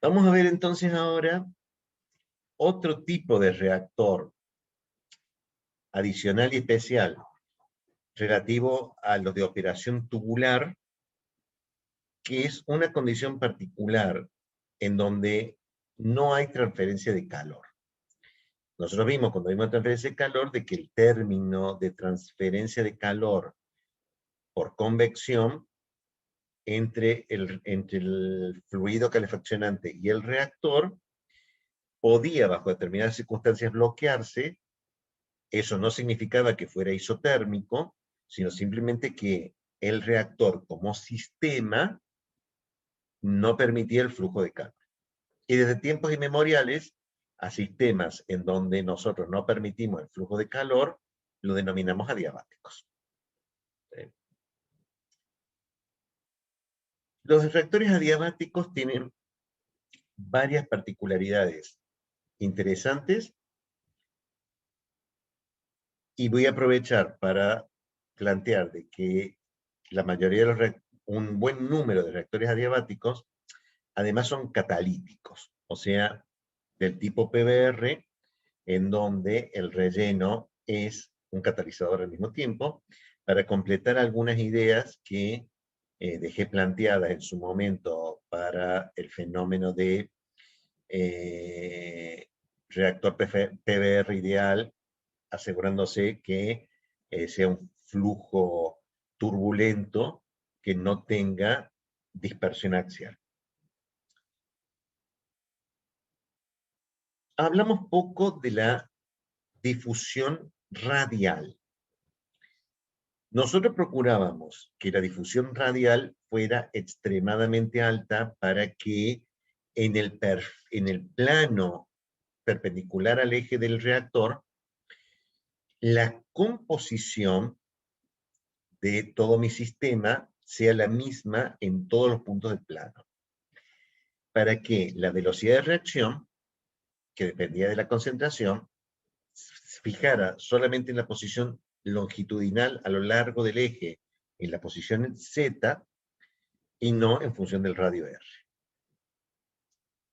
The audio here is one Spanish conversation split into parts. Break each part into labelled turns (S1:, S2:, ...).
S1: Vamos a ver entonces ahora otro tipo de reactor adicional y especial relativo a los de operación tubular, que es una condición particular en donde no hay transferencia de calor. Nosotros vimos cuando vimos transferencia de calor de que el término de transferencia de calor por convección entre el fluido calefaccionante y el reactor podía, bajo determinadas circunstancias, bloquearse. Eso no significaba que fuera isotérmico, sino simplemente que el reactor como sistema no permitía el flujo de calor. Y desde tiempos inmemoriales, a sistemas en donde nosotros no permitimos el flujo de calor, lo denominamos adiabáticos. Los reactores adiabáticos tienen varias particularidades interesantes y voy a aprovechar para plantear de que la mayoría de los un buen número de reactores adiabáticos además son catalíticos, o sea, del tipo PBR, en donde el relleno es un catalizador al mismo tiempo, para completar algunas ideas que dejé planteadas en su momento para el fenómeno de reactor PBR ideal, asegurándose que sea un flujo turbulento que no tenga dispersión axial. Hablamos poco de la difusión radial. Nosotros procurábamos que la difusión radial fuera extremadamente alta para que en el plano perpendicular al eje del reactor, la composición de todo mi sistema sea la misma en todos los puntos del plano. Para que la velocidad de reacción, que dependía de la concentración, fijara solamente en la posición longitudinal a lo largo del eje, en la posición Z, y no en función del radio R.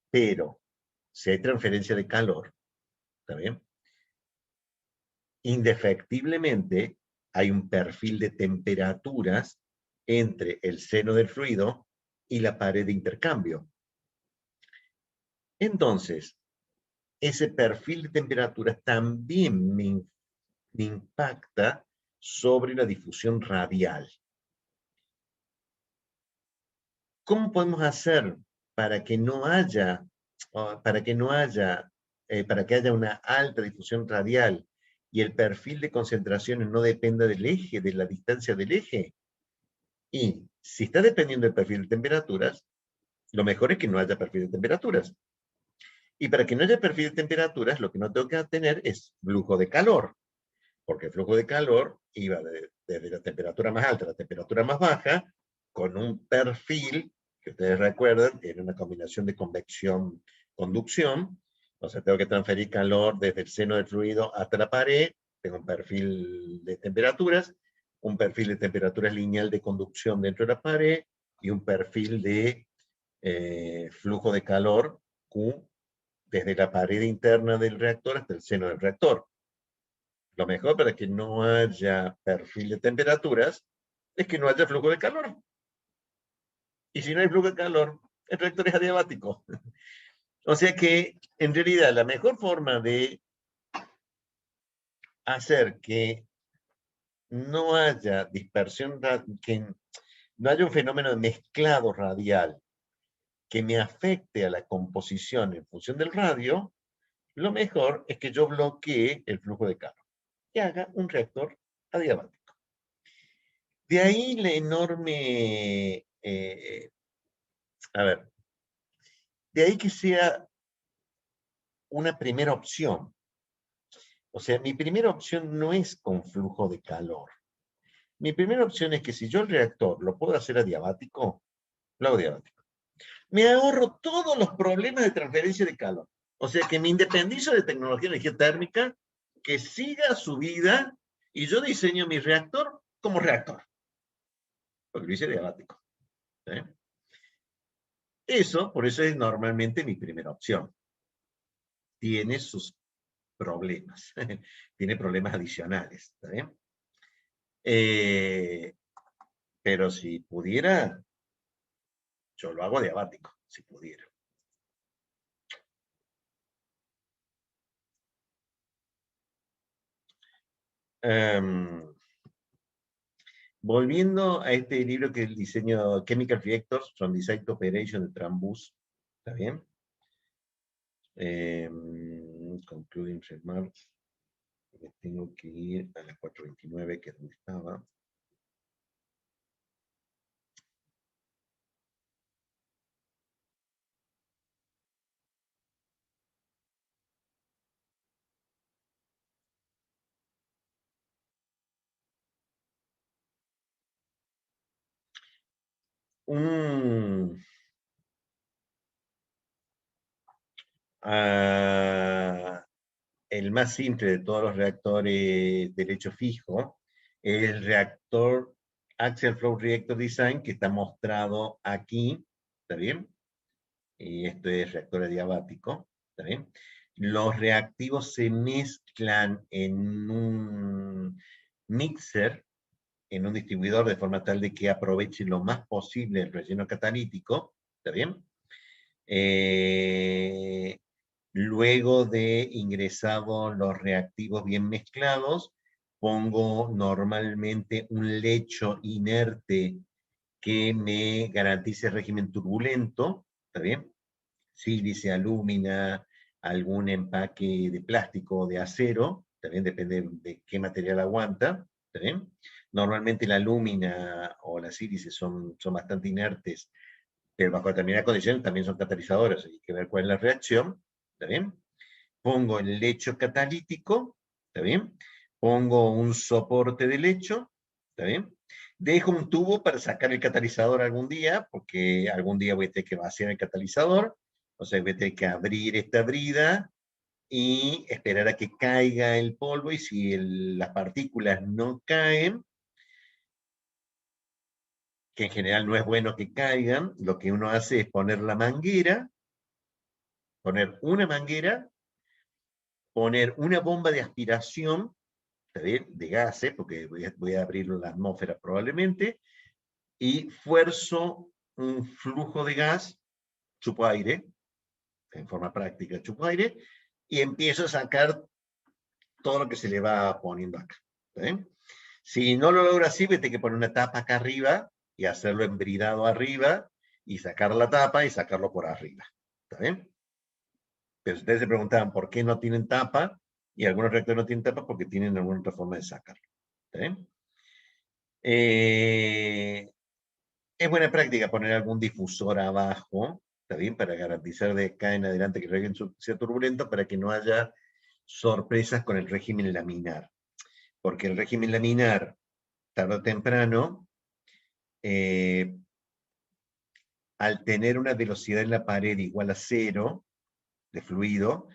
S1: Pero, si hay transferencia de calor, ¿está bien? Indefectiblemente hay un perfil de temperaturas entre el seno del fluido y la pared de intercambio. Entonces, ese perfil de temperaturas también me impacta sobre la difusión radial. ¿Cómo podemos hacer para que no haya, para que haya una alta difusión radial y el perfil de concentraciones no dependa del eje, de la distancia del eje? Y si está dependiendo del perfil de temperaturas, lo mejor es que no haya perfil de temperaturas. Y para que no haya perfil de temperaturas, lo que no tengo que tener es flujo de calor, porque el flujo de calor iba desde la temperatura más alta a la temperatura más baja, con un perfil, que ustedes recuerdan, era una combinación de convección-conducción, o sea, tengo que transferir calor desde el seno del fluido hasta la pared, tengo un perfil de temperaturas, un perfil de temperaturas lineal de conducción dentro de la pared, y un perfil de flujo de calor, Q, desde la pared interna del reactor hasta el seno del reactor. Lo mejor para que no haya perfil de temperaturas es que no haya flujo de calor. Y si no hay flujo de calor, el reactor es adiabático. O sea que, en realidad, la mejor forma de hacer que no haya dispersión, que no haya un fenómeno de mezclado radial que me afecte a la composición en función del radio, lo mejor es que yo bloquee el flujo de calor y haga un reactor adiabático. De ahí la enorme, de ahí que sea una primera opción. O sea, mi primera opción no es con flujo de calor. Mi primera opción es que si yo el reactor lo puedo hacer adiabático, lo hago adiabático. Me ahorro todos los problemas de transferencia de calor. O sea, que me independizo de tecnología de energía térmica, que siga su vida y yo diseño mi reactor como reactor. Porque lo hice adiabático. ¿Sí? Por eso es normalmente mi primera opción. Tiene sus problemas, tiene problemas adicionales, ¿está bien? Pero si pudiera, yo lo hago diabático, si pudiera. Volviendo a este libro que es el diseño Chemical Reactors from Design to Operation de Trambus, ¿está bien? Concluding remarks. Me tengo que ir a las 4:29, que es donde estaba. El más simple de todos los reactores de lecho fijo es el reactor Axial Flow Reactor Design, que está mostrado aquí, ¿está bien? Y esto es reactor adiabático, ¿está bien? Los reactivos se mezclan en un mixer, en un distribuidor, de forma tal de que aproveche lo más posible el relleno catalítico, ¿está bien? Luego de ingresados los reactivos bien mezclados, pongo normalmente un lecho inerte que me garantice régimen turbulento, ¿está bien? Sílice, alúmina, algún empaque de plástico o de acero, también depende de qué material aguanta, ¿está bien? Normalmente la alúmina o la sílice son bastante inertes, pero bajo determinadas condiciones también son catalizadores, hay que ver cuál es la reacción, ¿está bien? Pongo el lecho catalítico, ¿está bien? Pongo un soporte de lecho, ¿está bien? Dejo un tubo para sacar el catalizador algún día, porque algún día voy a tener que vaciar el catalizador, o sea, voy a tener que abrir esta brida y esperar a que caiga el polvo, y si las partículas no caen, que en general no es bueno que caigan, lo que uno hace es poner la manguera, poner una manguera, poner una bomba de aspiración, de gases, porque voy a abrir la atmósfera probablemente, y fuerzo un flujo de gas, chupo aire, en forma práctica chupo aire, y empiezo a sacar todo lo que se le va poniendo acá. ¿Sí? Si no lo logra así, vete que poner una tapa acá arriba y hacerlo embridado arriba y sacar la tapa y sacarlo por arriba. ¿Está bien? Pero ustedes se preguntaban por qué no tienen tapa, y algunos reactores no tienen tapa porque tienen alguna otra forma de sacarlo. ¿Está bien? Es buena práctica poner algún difusor abajo, ¿está bien? Para garantizar de acá en adelante que el régimen sea turbulento, para que no haya sorpresas con el régimen laminar. Porque el régimen laminar, tarde o temprano, al tener una velocidad en la pared igual a 0 de fluido,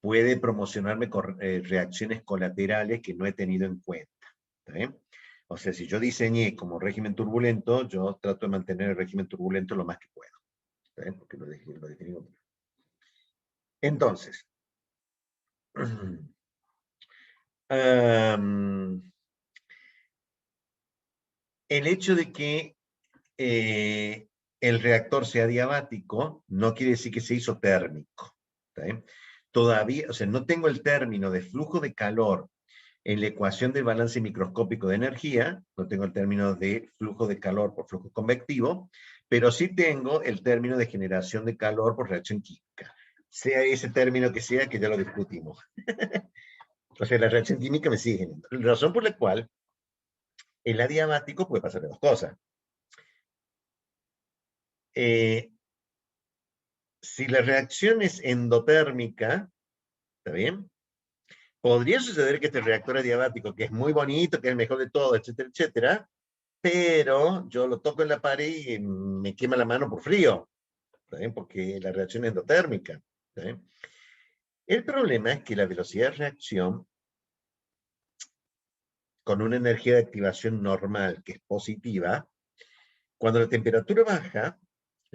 S1: puede promocionarme con reacciones colaterales que no he tenido en cuenta. ¿Está bien? O sea, si yo diseñé como régimen turbulento, yo trato de mantener el régimen turbulento lo más que puedo. ¿Está bien? Porque lo definí. Entonces, el hecho de que el reactor sea diabático no quiere decir que se hizo térmico. ¿Está bien? Todavía, o sea, no tengo el término de flujo de calor en la ecuación del balance microscópico de energía, no tengo el término de flujo de calor por flujo convectivo, pero sí tengo el término de generación de calor por reacción química. Sea ese término que sea, que ya lo discutimos. O sea, la reacción química me sigue generando. La razón por la cual el adiabático puede pasar de dos cosas. Si la reacción es endotérmica, ¿está bien? Podría suceder que este reactor adiabático, que es muy bonito, que es el mejor de todo, etcétera, etcétera, pero yo lo toco en la pared y me quema la mano por frío, ¿está bien? Porque la reacción es endotérmica, ¿está bien? El problema es que la velocidad de reacción, con una energía de activación normal, que es positiva, cuando la temperatura baja,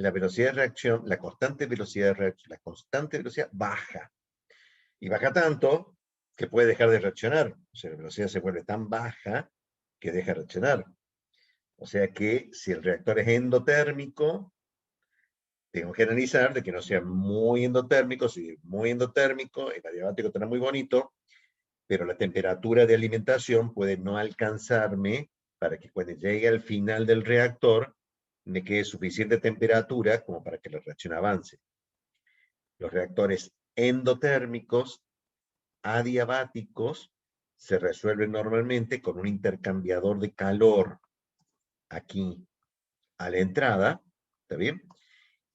S1: la velocidad de reacción, la constante velocidad de reacción, la constante velocidad baja. Y baja tanto que puede dejar de reaccionar. O sea, la velocidad se vuelve tan baja que deja de reaccionar. O sea que si el reactor es endotérmico, tengo que analizar de que no sea muy endotérmico. Si es muy endotérmico, el adiabático estará muy bonito, pero la temperatura de alimentación puede no alcanzarme para que cuando llegue al final del reactor me quede suficiente temperatura como para que la reacción avance. Los reactores endotérmicos adiabáticos se resuelven normalmente con un intercambiador de calor aquí a la entrada, ¿está bien?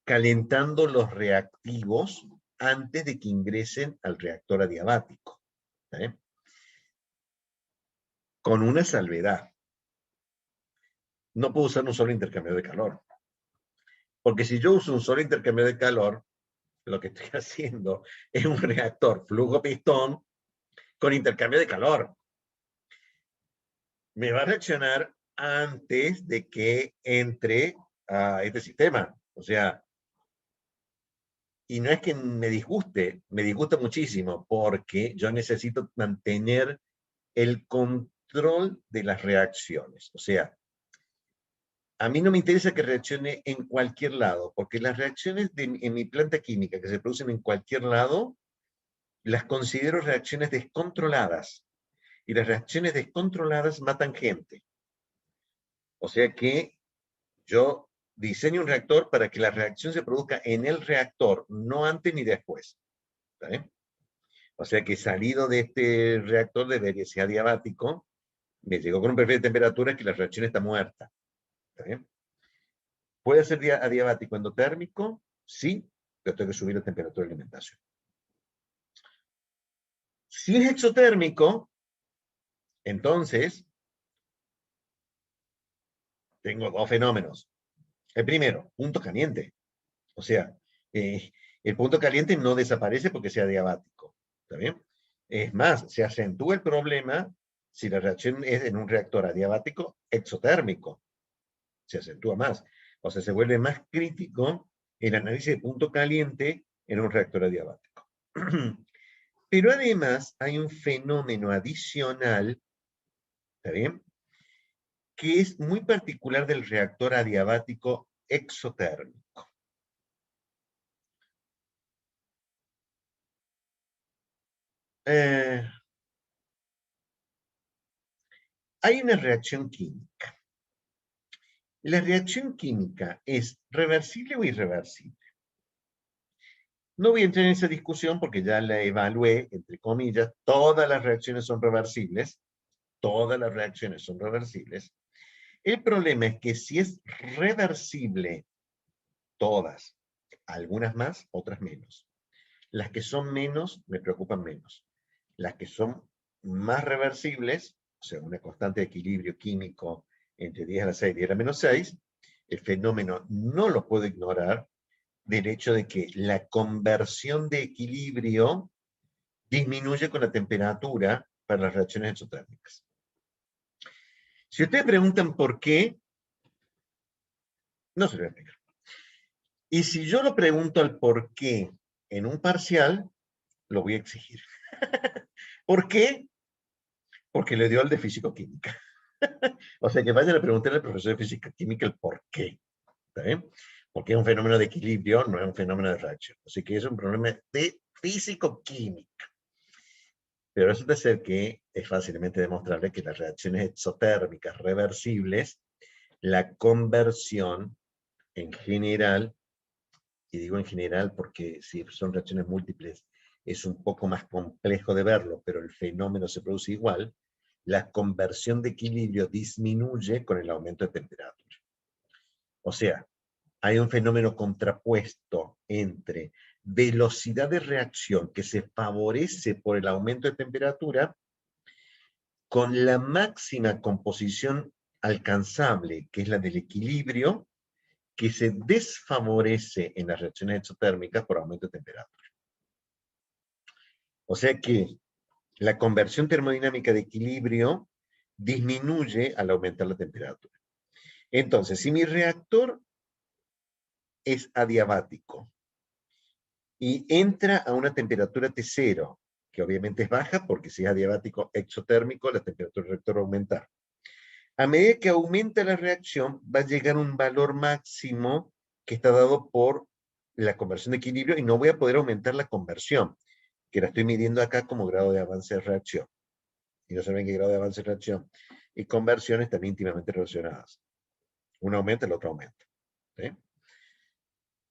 S1: Calentando los reactivos antes de que ingresen al reactor adiabático, ¿está bien? Con una salvedad. No puedo usar un solo intercambiador de calor. Porque si yo uso un solo intercambiador de calor, lo que estoy haciendo es un reactor flujo-pistón con intercambio de calor. Me va a reaccionar antes de que entre a este sistema. O sea, y no es que me disgusta muchísimo, porque yo necesito mantener el control de las reacciones. O sea, a mí no me interesa que reaccione en cualquier lado, porque las reacciones en mi planta química que se producen en cualquier lado, las considero reacciones descontroladas. Y las reacciones descontroladas matan gente. O sea que yo diseño un reactor para que la reacción se produzca en el reactor, no antes ni después. ¿Está bien? O sea que salido de este reactor debería ser adiabático, me llegó con un perfil de temperatura que la reacción está muerta. ¿Está bien? ¿Puede ser adiabático endotérmico? Sí, pero tengo que subir la temperatura de alimentación. Si es exotérmico, entonces tengo dos fenómenos. El primero, punto caliente. O sea, el punto caliente no desaparece porque sea diabático. ¿Está bien? Es más, se acentúa el problema si la reacción es en un reactor adiabático exotérmico. Se acentúa más. O sea, se vuelve más crítico el análisis de punto caliente en un reactor adiabático. Pero además hay un fenómeno adicional, ¿está bien? Que es muy particular del reactor adiabático exotérmico. Hay una reacción química. La reacción química es reversible o irreversible. No voy a entrar en esa discusión porque ya la evalué, entre comillas, todas las reacciones son reversibles, todas las reacciones son reversibles. El problema es que si es reversible, todas, algunas más, otras menos. Las que son menos me preocupan menos. Las que son más reversibles, o sea, una constante de equilibrio químico entre 10 a la 6, 10 a la menos 6, el fenómeno no lo puedo ignorar del hecho de que la conversión de equilibrio disminuye con la temperatura para las reacciones exotérmicas. Si ustedes preguntan por qué, no se lo voy a explicar. Y si yo lo pregunto al por qué en un parcial, lo voy a exigir. ¿Por qué? Porque le dio al de físico-química. O sea, que vayan a preguntarle al profesor de física-química el por qué. ¿Está bien? Porque es un fenómeno de equilibrio, no es un fenómeno de reacción. Así que es un problema de físico-química. Pero resulta ser que es fácilmente demostrable que las reacciones exotérmicas reversibles, la conversión en general, y digo en general porque si son reacciones múltiples es un poco más complejo de verlo, pero el fenómeno se produce igual, la conversión de equilibrio disminuye con el aumento de temperatura. O sea, hay un fenómeno contrapuesto entre velocidad de reacción que se favorece por el aumento de temperatura con la máxima composición alcanzable, que es la del equilibrio, que se desfavorece en las reacciones exotérmicas por aumento de temperatura. O sea que la conversión termodinámica de equilibrio disminuye al aumentar la temperatura. Entonces, si mi reactor es adiabático y entra a una temperatura T0, que obviamente es baja porque si es adiabático exotérmico, la temperatura del reactor va a aumentar. A medida que aumenta la reacción, va a llegar a un valor máximo que está dado por la conversión de equilibrio y no voy a poder aumentar la conversión, que la estoy midiendo acá como grado de avance de reacción. Y no saben qué grado de avance de reacción y conversión están íntimamente relacionadas. Uno aumenta, el otro aumenta. ¿Sí?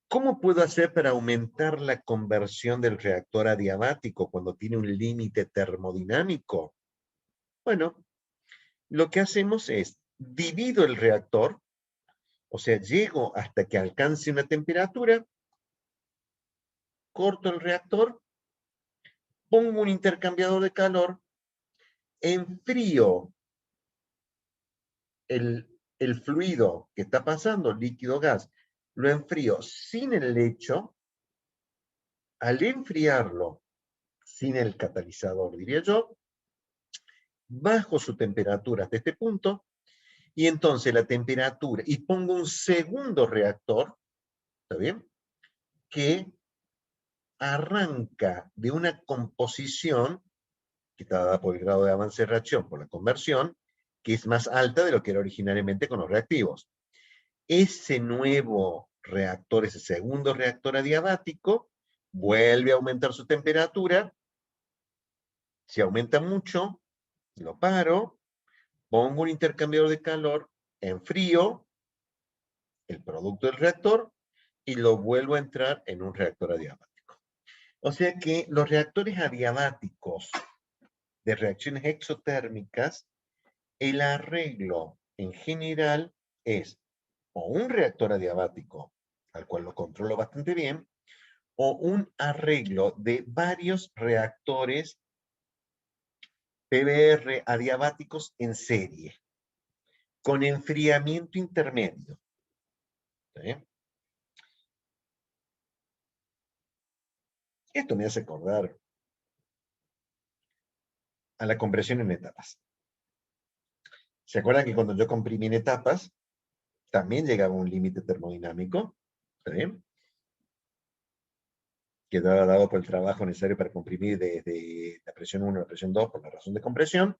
S1: ¿Cómo puedo hacer para aumentar la conversión del reactor adiabático cuando tiene un límite termodinámico? Bueno, lo que hacemos es divido el reactor, o sea, llego hasta que alcance una temperatura, corto el reactor, pongo un intercambiador de calor, enfrío el fluido que está pasando, líquido gas, lo enfrío sin el lecho. Al enfriarlo sin el catalizador, diría yo, bajo su temperatura hasta este punto, y entonces la temperatura, y pongo un segundo reactor, ¿está bien? Que arranca de una composición que está dada por el grado de avance de reacción, por la conversión, que es más alta de lo que era originariamente con los reactivos. Ese nuevo reactor, ese segundo reactor adiabático, vuelve a aumentar su temperatura. Si aumenta mucho, lo paro, pongo un intercambiador de calor, enfrío el producto del reactor y lo vuelvo a entrar en un reactor adiabático. O sea que los reactores adiabáticos de reacciones exotérmicas, el arreglo en general es o un reactor adiabático, al cual lo controlo bastante bien, o un arreglo de varios reactores PBR adiabáticos en serie, con enfriamiento intermedio. ¿Sí? Esto me hace acordar a la compresión en etapas. ¿Se acuerdan que cuando yo comprimí en etapas, también llegaba a un límite termodinámico? ¿Sí? Quedaba dado por el trabajo necesario para comprimir desde la presión 1 a la presión 2 por la razón de compresión.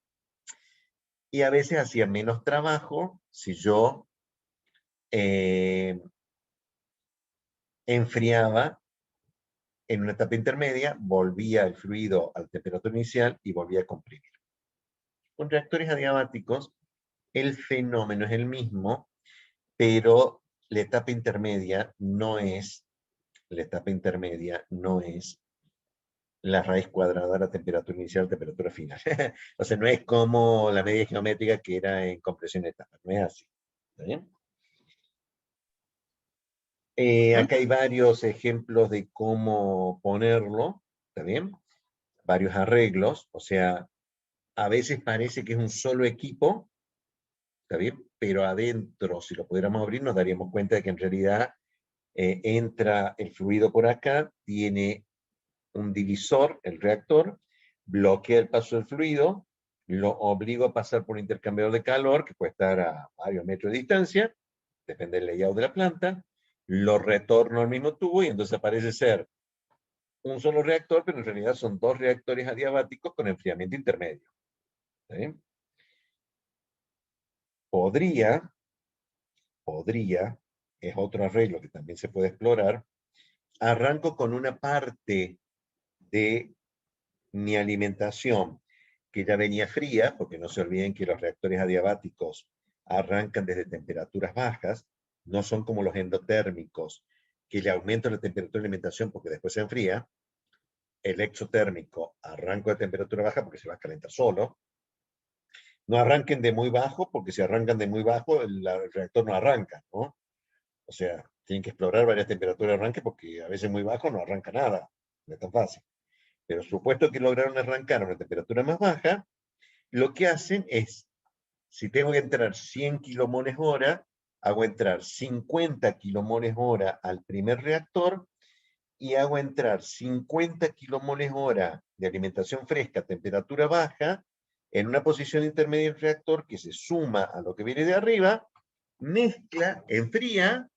S1: Y a veces hacía menos trabajo si yo enfriaba en una etapa intermedia, volvía el fluido a la temperatura inicial y volvía a comprimir. Con reactores adiabáticos, el fenómeno es el mismo, pero la etapa intermedia no es la raíz cuadrada de la temperatura inicial, temperatura final. O sea, no es como la media geométrica que era en compresión de etapa, no es así. ¿Está bien? Acá hay varios ejemplos de cómo ponerlo, ¿está bien? Varios arreglos, o sea, a veces parece que es un solo equipo, ¿está bien? Pero adentro, si lo pudiéramos abrir, nos daríamos cuenta de que en realidad entra el fluido por acá, tiene un divisor, el reactor, bloquea el paso del fluido, lo obligo a pasar por un intercambiador de calor, que puede estar a varios metros de distancia, depende del layout de la planta, lo retorno al mismo tubo y entonces parece ser un solo reactor, pero en realidad son dos reactores adiabáticos con enfriamiento intermedio. ¿Sí? Podría, es otro arreglo que también se puede explorar, arranco con una parte de mi alimentación que ya venía fría, porque no se olviden que los reactores adiabáticos arrancan desde temperaturas bajas, no son como los endotérmicos, que le aumentan la temperatura de alimentación porque después se enfría. El exotérmico arranca de temperatura baja porque se va a calentar solo. No arranquen de muy bajo, porque si arrancan de muy bajo, el reactor no arranca, ¿no? O sea, tienen que explorar varias temperaturas de arranque porque a veces muy bajo no arranca nada, no es tan fácil. Pero supuesto que lograron arrancar a una temperatura más baja, lo que hacen es, si tengo que entrar 100 kilomoles hora, hago entrar 50 kilomoles hora al primer reactor y hago entrar 50 kilomoles hora de alimentación fresca a temperatura baja en una posición intermedia del reactor que se suma a lo que viene de arriba, mezcla, enfría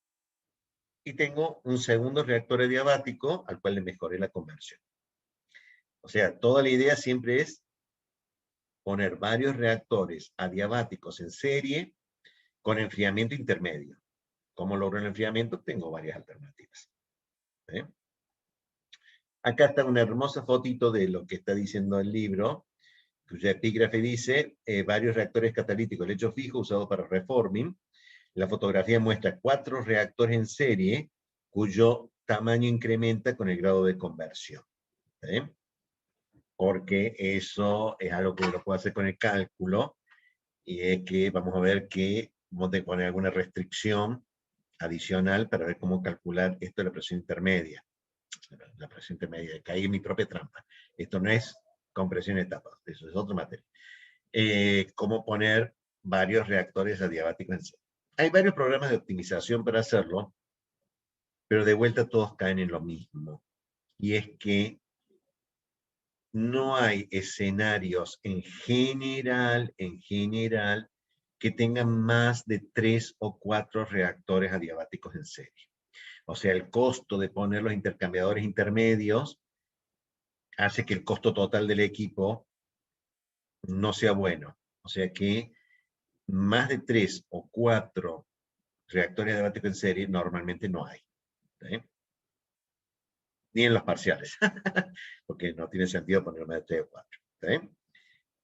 S1: y tengo un segundo reactor adiabático al cual le mejoré la conversión. O sea, toda la idea siempre es poner varios reactores adiabáticos en serie con enfriamiento intermedio. ¿Cómo logro el enfriamiento? Tengo varias alternativas. ¿Eh? Acá está una hermosa fotito de lo que está diciendo el libro, cuya epígrafe dice, varios reactores catalíticos, lecho fijo usado para reforming. La fotografía muestra 4 reactores en serie, cuyo tamaño incrementa con el grado de conversión. ¿Eh? Porque eso es algo que lo puedo hacer con el cálculo, y es que vamos a ver que vamos a poner alguna restricción adicional para ver cómo calcular esto de la presión intermedia. La presión intermedia, caí en mi propia trampa. Esto no es compresión etapa, eso es otra materia. Cómo poner varios reactores adiabáticos en serie. Hay varios programas de optimización para hacerlo, pero de vuelta todos caen en lo mismo. Y es que no hay escenarios en general, que tengan más de 3 o 4 reactores adiabáticos en serie. O sea, el costo de poner los intercambiadores intermedios hace que el costo total del equipo no sea bueno. O sea que más de 3 o 4 reactores adiabáticos en serie normalmente no hay. ¿Sí? Ni en los parciales, porque no tiene sentido poner más de 3 o 4. ¿Sí?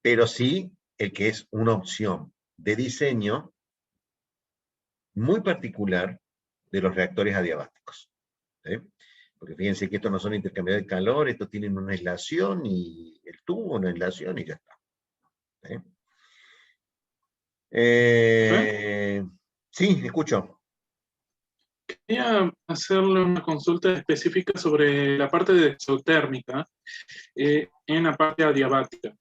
S1: Pero sí el que es una opción de diseño muy particular de los reactores adiabáticos. ¿Sí? Porque fíjense que estos no son intercambiadores de calor, estos tienen una aislación y el tubo, una aislación y ya está. ¿Sí? Sí, escucho.
S2: Quería hacerle una consulta específica sobre la parte de exotérmica en la parte adiabática.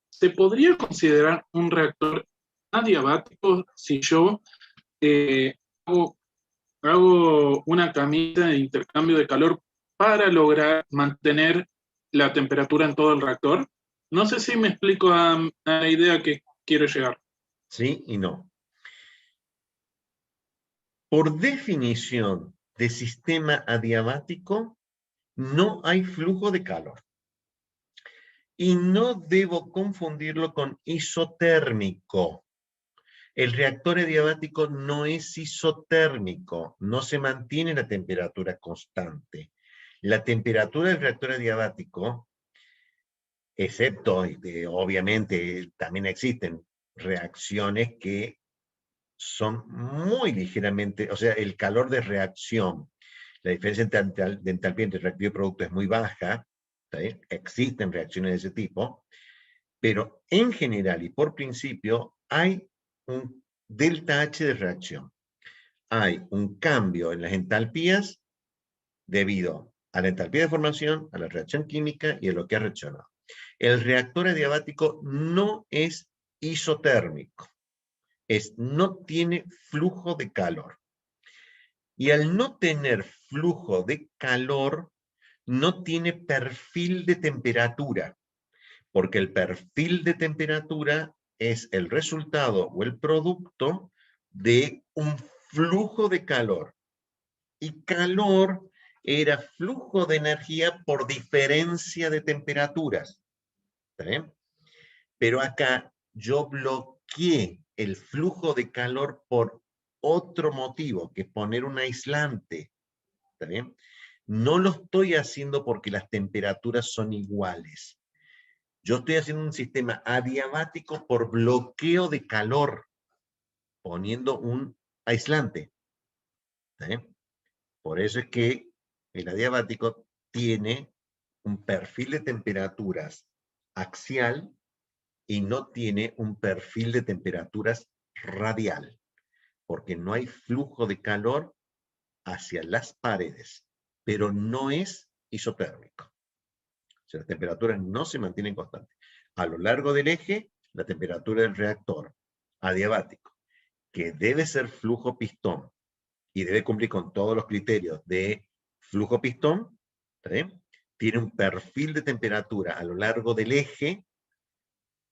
S2: ¿Se podría considerar un reactor adiabático si yo hago, hago una camita de intercambio de calor para lograr mantener la temperatura en todo el reactor? No sé si me explico a la idea que quiero llegar.
S1: Sí y no. Por definición de sistema adiabático, no hay flujo de calor. Y no debo confundirlo con isotérmico. El reactor adiabático no es isotérmico, no se mantiene la temperatura constante. La temperatura del reactor adiabático, excepto, obviamente, también existen reacciones que son muy ligeramente, o sea, el calor de reacción, la diferencia de entalpía entre reactivo y producto es muy baja, ¿sí? Existen reacciones de ese tipo, pero en general y por principio hay un delta H de reacción. Hay un cambio en las entalpías debido a la entalpía de formación, a la reacción química y a lo que ha reaccionado. El reactor adiabático no es isotérmico, no tiene flujo de calor. Y al no tener flujo de calor, no tiene perfil de temperatura, porque el perfil de temperatura es el resultado o el producto de un flujo de calor. Y calor era flujo de energía por diferencia de temperaturas. ¿Sí? Pero acá yo bloqueé el flujo de calor por otro motivo, que es poner un aislante. ¿Está bien? No lo estoy haciendo porque las temperaturas son iguales. Yo estoy haciendo un sistema adiabático por bloqueo de calor, poniendo un aislante. ¿Sí? Por eso es que el adiabático tiene un perfil de temperaturas axial y no tiene un perfil de temperaturas radial, porque no hay flujo de calor hacia las paredes, pero no es isotérmico. O sea, las temperaturas no se mantienen constantes. A lo largo del eje, la temperatura del reactor adiabático, que debe ser flujo pistón y debe cumplir con todos los criterios de flujo pistón, ¿sí? Tiene un perfil de temperatura a lo largo del eje,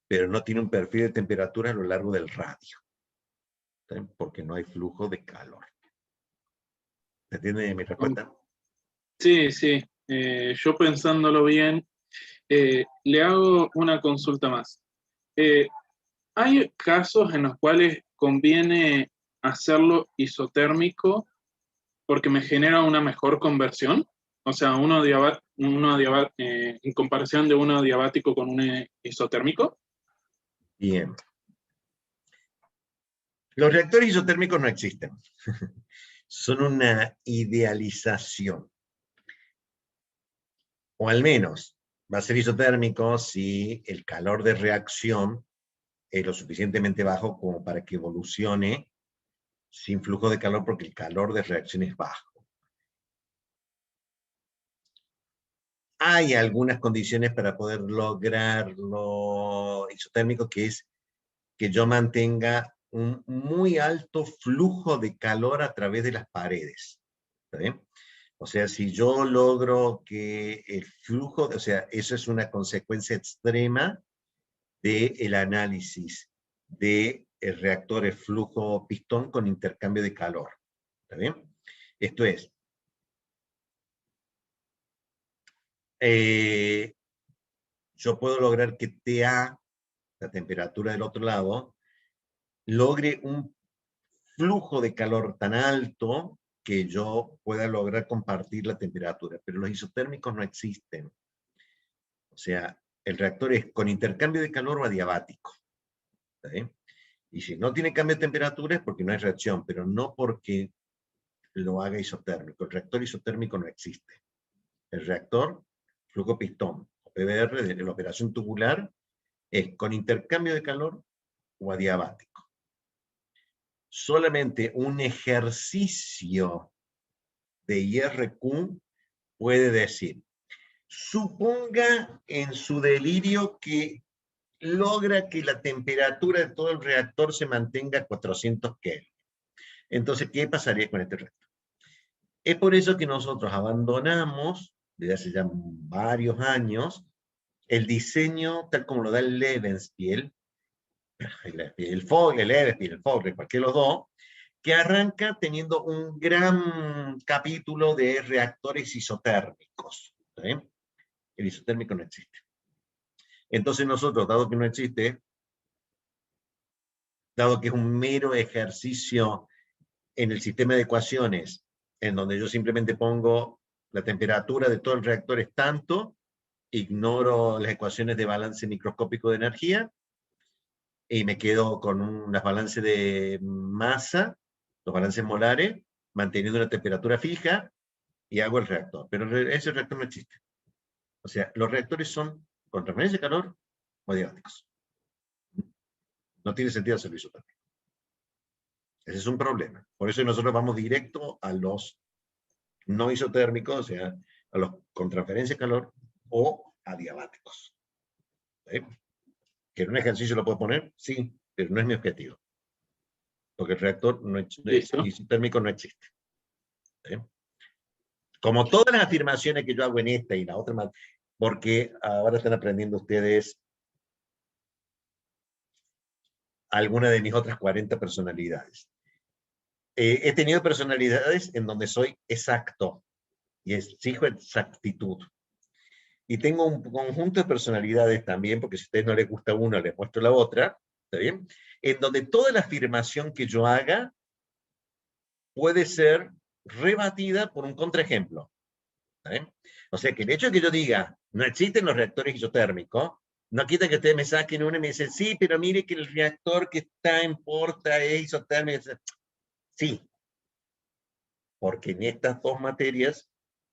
S1: pero no tiene un perfil de temperatura a lo largo del radio, ¿sí? Porque no hay flujo de calor. ¿Se entiende mi respuesta?
S2: Sí, sí. Yo pensándolo bien, le hago una consulta más. Eh, ¿Hay casos en los cuales conviene hacerlo isotérmico porque me genera una mejor conversión? O sea, en comparación de uno diabático con un isotérmico.
S1: Bien. Los reactores isotérmicos no existen. Son una idealización. O al menos va a ser isotérmico si el calor de reacción es lo suficientemente bajo como para que evolucione sin flujo de calor, porque el calor de reacción es bajo. Hay algunas condiciones para poder lograrlo isotérmico, que es que yo mantenga un muy alto flujo de calor a través de las paredes. ¿Está bien? O sea, si yo logro que el flujo, o sea, eso es una consecuencia extrema del análisis de reactores flujo-pistón con intercambio de calor. ¿Está bien? Esto es, yo puedo lograr que TA, la temperatura del otro lado, logre un flujo de calor tan alto que yo pueda lograr compartir la temperatura, pero los isotérmicos no existen. O sea, el reactor es con intercambio de calor o adiabático. ¿Sí? Y si no tiene cambio de temperatura es porque no hay reacción, pero no porque lo haga isotérmico. El reactor isotérmico no existe. El reactor flujo pistón o PBR de la operación tubular es con intercambio de calor o adiabático. Solamente un ejercicio de IRQ puede decir, suponga en su delirio que logra que la temperatura de todo el reactor se mantenga a 400 Kelvin. Entonces, ¿qué pasaría con este reactor? Es por eso que nosotros abandonamos, desde hace ya varios años, el diseño tal como lo da el Levenspiel, el Fogler, el Fogler, cualquiera de los dos, que arranca teniendo un gran capítulo de reactores isotérmicos. ¿Sí? El isotérmico no existe. Entonces nosotros, dado que no existe, dado que es un mero ejercicio en el sistema de ecuaciones, en donde yo simplemente pongo la temperatura de todo el reactor es tanto, ignoro las ecuaciones de balance microscópico de energía, y me quedo con unas balances de masa, los balances molares, manteniendo una temperatura fija, y hago el reactor. Pero ese reactor no existe. O sea, los reactores son con transferencia de calor o adiabáticos. No tiene sentido hacerlo isotérmico. Ese es un problema. Por eso nosotros vamos directo a los no isotérmicos, o sea, a los con transferencia de calor o adiabáticos. ¿Sí? ¿Que en un ejercicio lo puedo poner? Sí, pero no es mi objetivo. Porque el reactor isotérmico no existe. ¿Sí? Como todas las afirmaciones que yo hago en esta y la otra más, porque ahora están aprendiendo ustedes alguna de mis otras 40 personalidades. He tenido personalidades en donde soy exacto y exijo exactitud. Y tengo un conjunto de personalidades también, porque si a ustedes no les gusta una, les muestro la otra, ¿está bien? En donde toda la afirmación que yo haga puede ser rebatida por un contraejemplo. ¿Está bien? O sea, que el hecho de que yo diga, no existen los reactores isotérmicos, no quita que ustedes me saquen uno y me dicen, sí, pero mire que el reactor que está en Porta es isotérmico. Sí, porque en estas dos materias,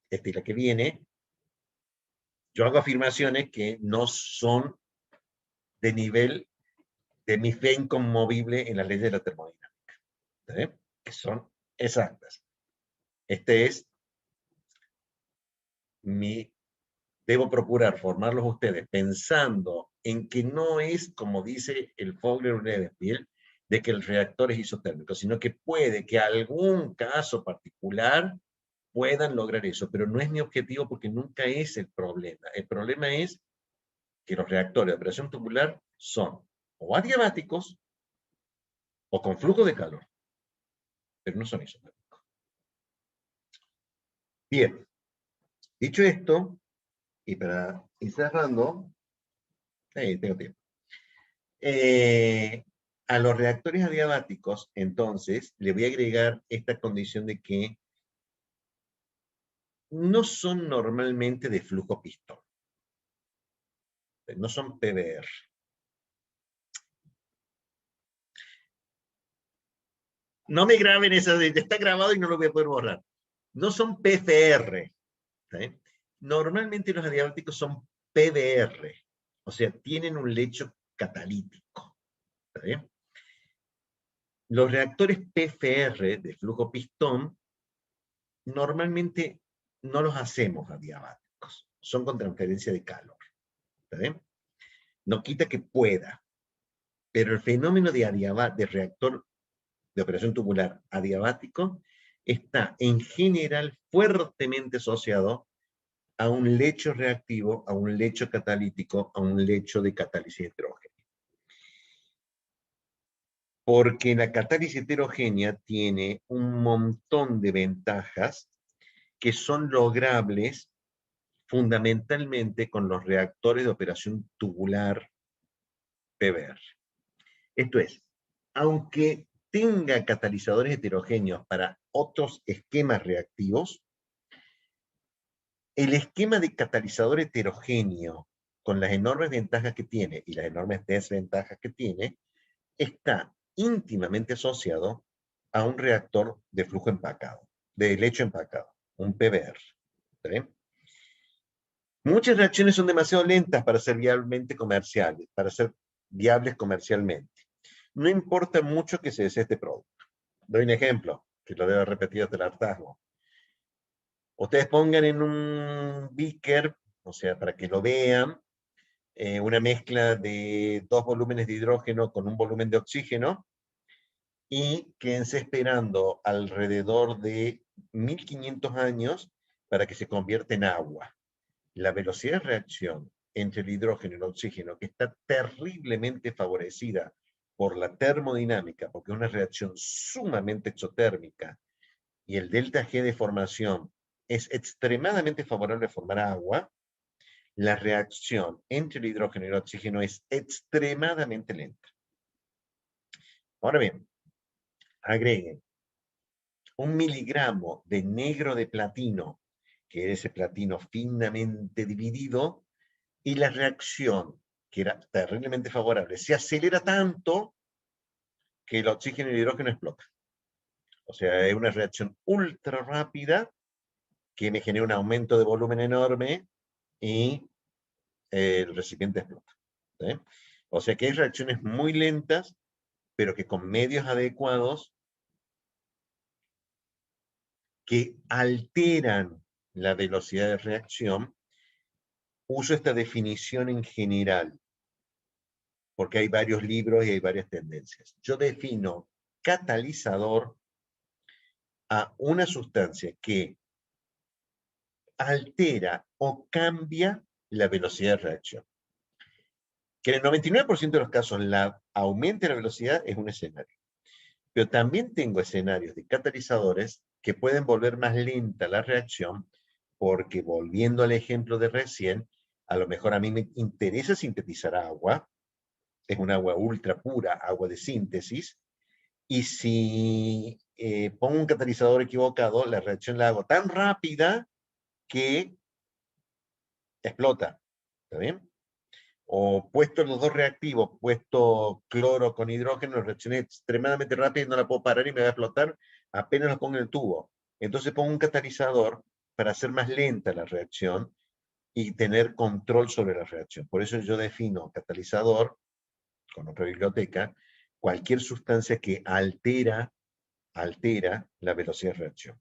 S1: esta y la que viene, yo hago afirmaciones que no son de nivel de mi fe inconmovible en las leyes de la termodinámica, ¿sí? Que son exactas. Este es mi... Debo procurar formarlos ustedes pensando en que no es, como dice el Fogler-Levenspiel, de que el reactor es isotérmico, sino que puede que algún caso particular puedan lograr eso, pero no es mi objetivo porque nunca es el problema. El problema es que los reactores de operación tubular son o adiabáticos o con flujo de calor, pero no son isotérmicos. Bien, dicho esto, y para ir cerrando, tengo tiempo. A los reactores adiabáticos, entonces, le voy a agregar esta condición de que no son normalmente de flujo pistón. No son PBR. No me graben eso, está grabado y no lo voy a poder borrar. No son PFR. ¿Sí? Normalmente los adiabáticos son PBR. O sea, tienen un lecho catalítico. ¿Sí? Los reactores PFR de flujo pistón normalmente no los hacemos adiabáticos. Son con transferencia de calor. ¿Sí? No quita que pueda. Pero el fenómeno de reactor de operación tubular adiabático está en general fuertemente asociado a un lecho reactivo, a un lecho catalítico, a un lecho de catálisis heterogénea. Porque la catálisis heterogénea tiene un montón de ventajas que son logrables fundamentalmente con los reactores de operación tubular PBR. Esto es, aunque tenga catalizadores heterogéneos para otros esquemas reactivos, el esquema de catalizador heterogéneo, con las enormes ventajas que tiene y las enormes desventajas que tiene, está íntimamente asociado a un reactor de flujo empacado, de lecho empacado, un PBR. ¿Sí? Muchas reacciones son demasiado lentas para ser viablemente comerciales, para ser viables comercialmente. No importa mucho que se desee este producto. Doy un ejemplo, que lo debo repetir hasta el hartazgo. Ustedes pongan en un beaker, o sea, para que lo vean, una mezcla de 2 volúmenes de hidrógeno con un volumen de oxígeno y quédense esperando alrededor de 1500 años para que se convierta en agua. La velocidad de reacción entre el hidrógeno y el oxígeno, que está terriblemente favorecida por la termodinámica, porque es una reacción sumamente exotérmica, y el delta G de formación es extremadamente favorable a formar agua, la reacción entre el hidrógeno y el oxígeno es extremadamente lenta. Ahora bien, agreguen 1 miligramo de negro de platino, que es ese platino finamente dividido, y la reacción, que era terriblemente favorable, se acelera tanto que el oxígeno y el hidrógeno explotan. O sea, es una reacción ultra rápida que me genera un aumento de volumen enorme y el recipiente explota. ¿Sí? O sea que hay reacciones muy lentas, pero que con medios adecuados que alteran la velocidad de reacción. Uso esta definición en general, porque hay varios libros y hay varias tendencias. Yo defino catalizador a una sustancia que altera o cambia la velocidad de reacción. Que en el 99% de los casos aumente la velocidad es un escenario. Pero también tengo escenarios de catalizadores que pueden volver más lenta la reacción, porque volviendo al ejemplo de recién, a lo mejor a mí me interesa sintetizar agua, es un agua ultra pura, agua de síntesis, y si pongo un catalizador equivocado, la reacción la hago tan rápida que explota. ¿Está bien? O puesto los dos reactivos, puesto cloro con hidrógeno, reaccioné extremadamente rápido y no la puedo parar y me va a explotar apenas lo pongo en el tubo. Entonces pongo un catalizador para hacer más lenta la reacción y tener control sobre la reacción. Por eso yo defino catalizador, con otra biblioteca, cualquier sustancia que altera la velocidad de reacción.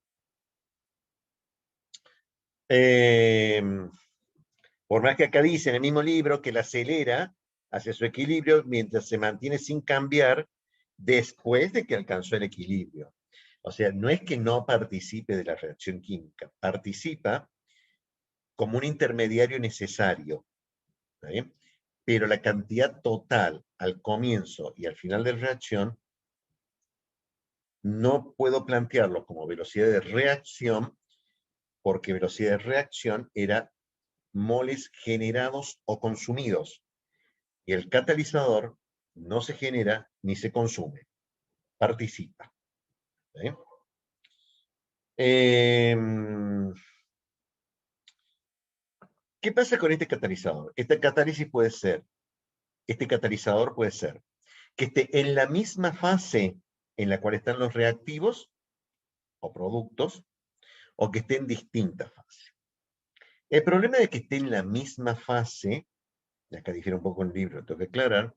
S1: Por más que acá dice en el mismo libro que la acelera hacia su equilibrio mientras se mantiene sin cambiar después de que alcanzó el equilibrio. O sea, no es que no participe de la reacción química, participa como un intermediario necesario, ¿está bien? Pero la cantidad total al comienzo y al final de la reacción no puedo plantearlo como velocidad de reacción porque velocidad de reacción era moles generados o consumidos. Y el catalizador no se genera ni se consume, participa. ¿Sí? ¿Qué pasa con este catalizador? Este catalizador puede ser que esté en la misma fase en la cual están los reactivos o productos, o que esté en distintas fases. El problema de que esté en la misma fase, y acá difiere un poco el libro, tengo que aclarar,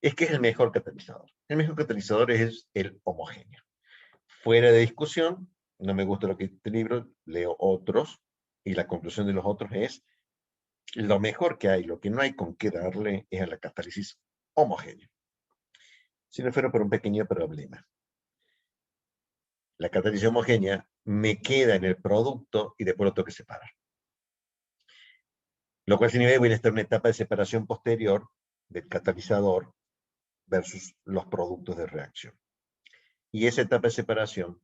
S1: es que es el mejor catalizador. El mejor catalizador es el homogéneo. Fuera de discusión, no me gusta lo que este libro, leo otros, y la conclusión de los otros es lo mejor que hay, lo que no hay con qué darle es a la catálisis homogénea. Si no fuera por un pequeño problema. La catálisis homogénea me queda en el producto y después lo tengo que separar. Lo cual significa que voy a estar en una etapa de separación posterior del catalizador versus los productos de reacción. Y esa etapa de separación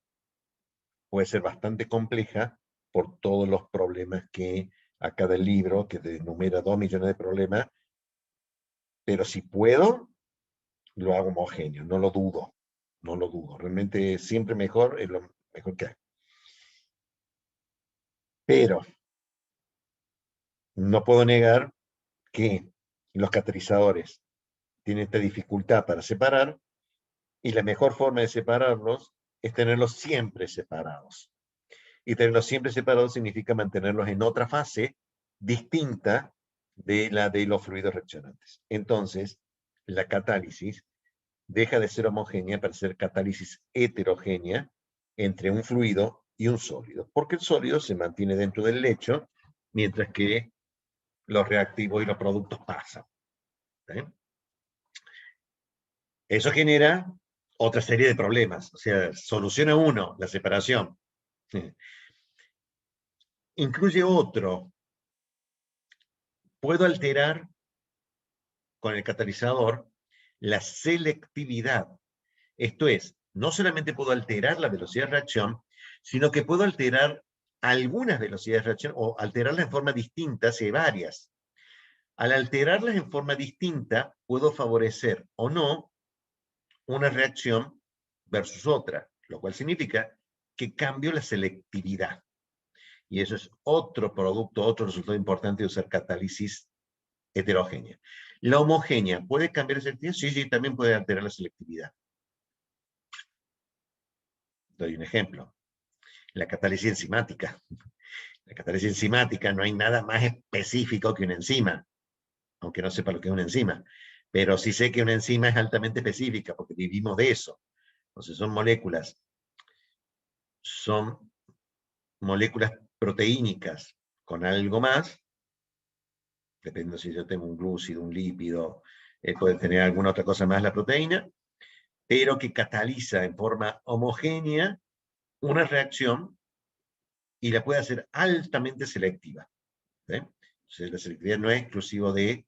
S1: puede ser bastante compleja por todos los problemas que acá del libro, que enumera 2 millones de problemas, pero si puedo, lo hago homogéneo, no lo dudo, no lo dudo. Realmente siempre mejor es lo mejor que hay. Pero no puedo negar que los catalizadores tienen esta dificultad para separar, y la mejor forma de separarlos es tenerlos siempre separados. Y tenerlos siempre separados significa mantenerlos en otra fase distinta de la de los fluidos reaccionantes. Entonces, la catálisis deja de ser homogénea para ser catálisis heterogénea entre un fluido y un sólido, porque el sólido se mantiene dentro del lecho, mientras que los reactivos y los productos pasan. ¿Sí? Eso genera otra serie de problemas. O sea, soluciona uno, la separación. Incluye otro. Puedo alterar con el catalizador la selectividad. Esto es, no solamente puedo alterar la velocidad de reacción, sino que puedo alterar algunas velocidades de reacción o alterarlas en forma distinta si hay varias. Al alterarlas en forma distinta, puedo favorecer o no una reacción versus otra, lo cual significa que cambio la selectividad. Y eso es otro producto, otro resultado importante de usar catálisis heterogénea. La homogénea, ¿puede cambiar la selectividad? Sí, sí, también puede alterar la selectividad. Doy un ejemplo. La catálisis enzimática. La catálisis enzimática no hay nada más específico que una enzima, aunque no sepa lo que es una enzima. Pero sí sé que una enzima es altamente específica, porque vivimos de eso. Entonces son moléculas proteínicas con algo más, dependiendo si yo tengo un glúcido, un lípido, puede tener alguna otra cosa más la proteína, pero que cataliza en forma homogénea una reacción y la puede hacer altamente selectiva. ¿Sí? Entonces la selectividad no es exclusivo de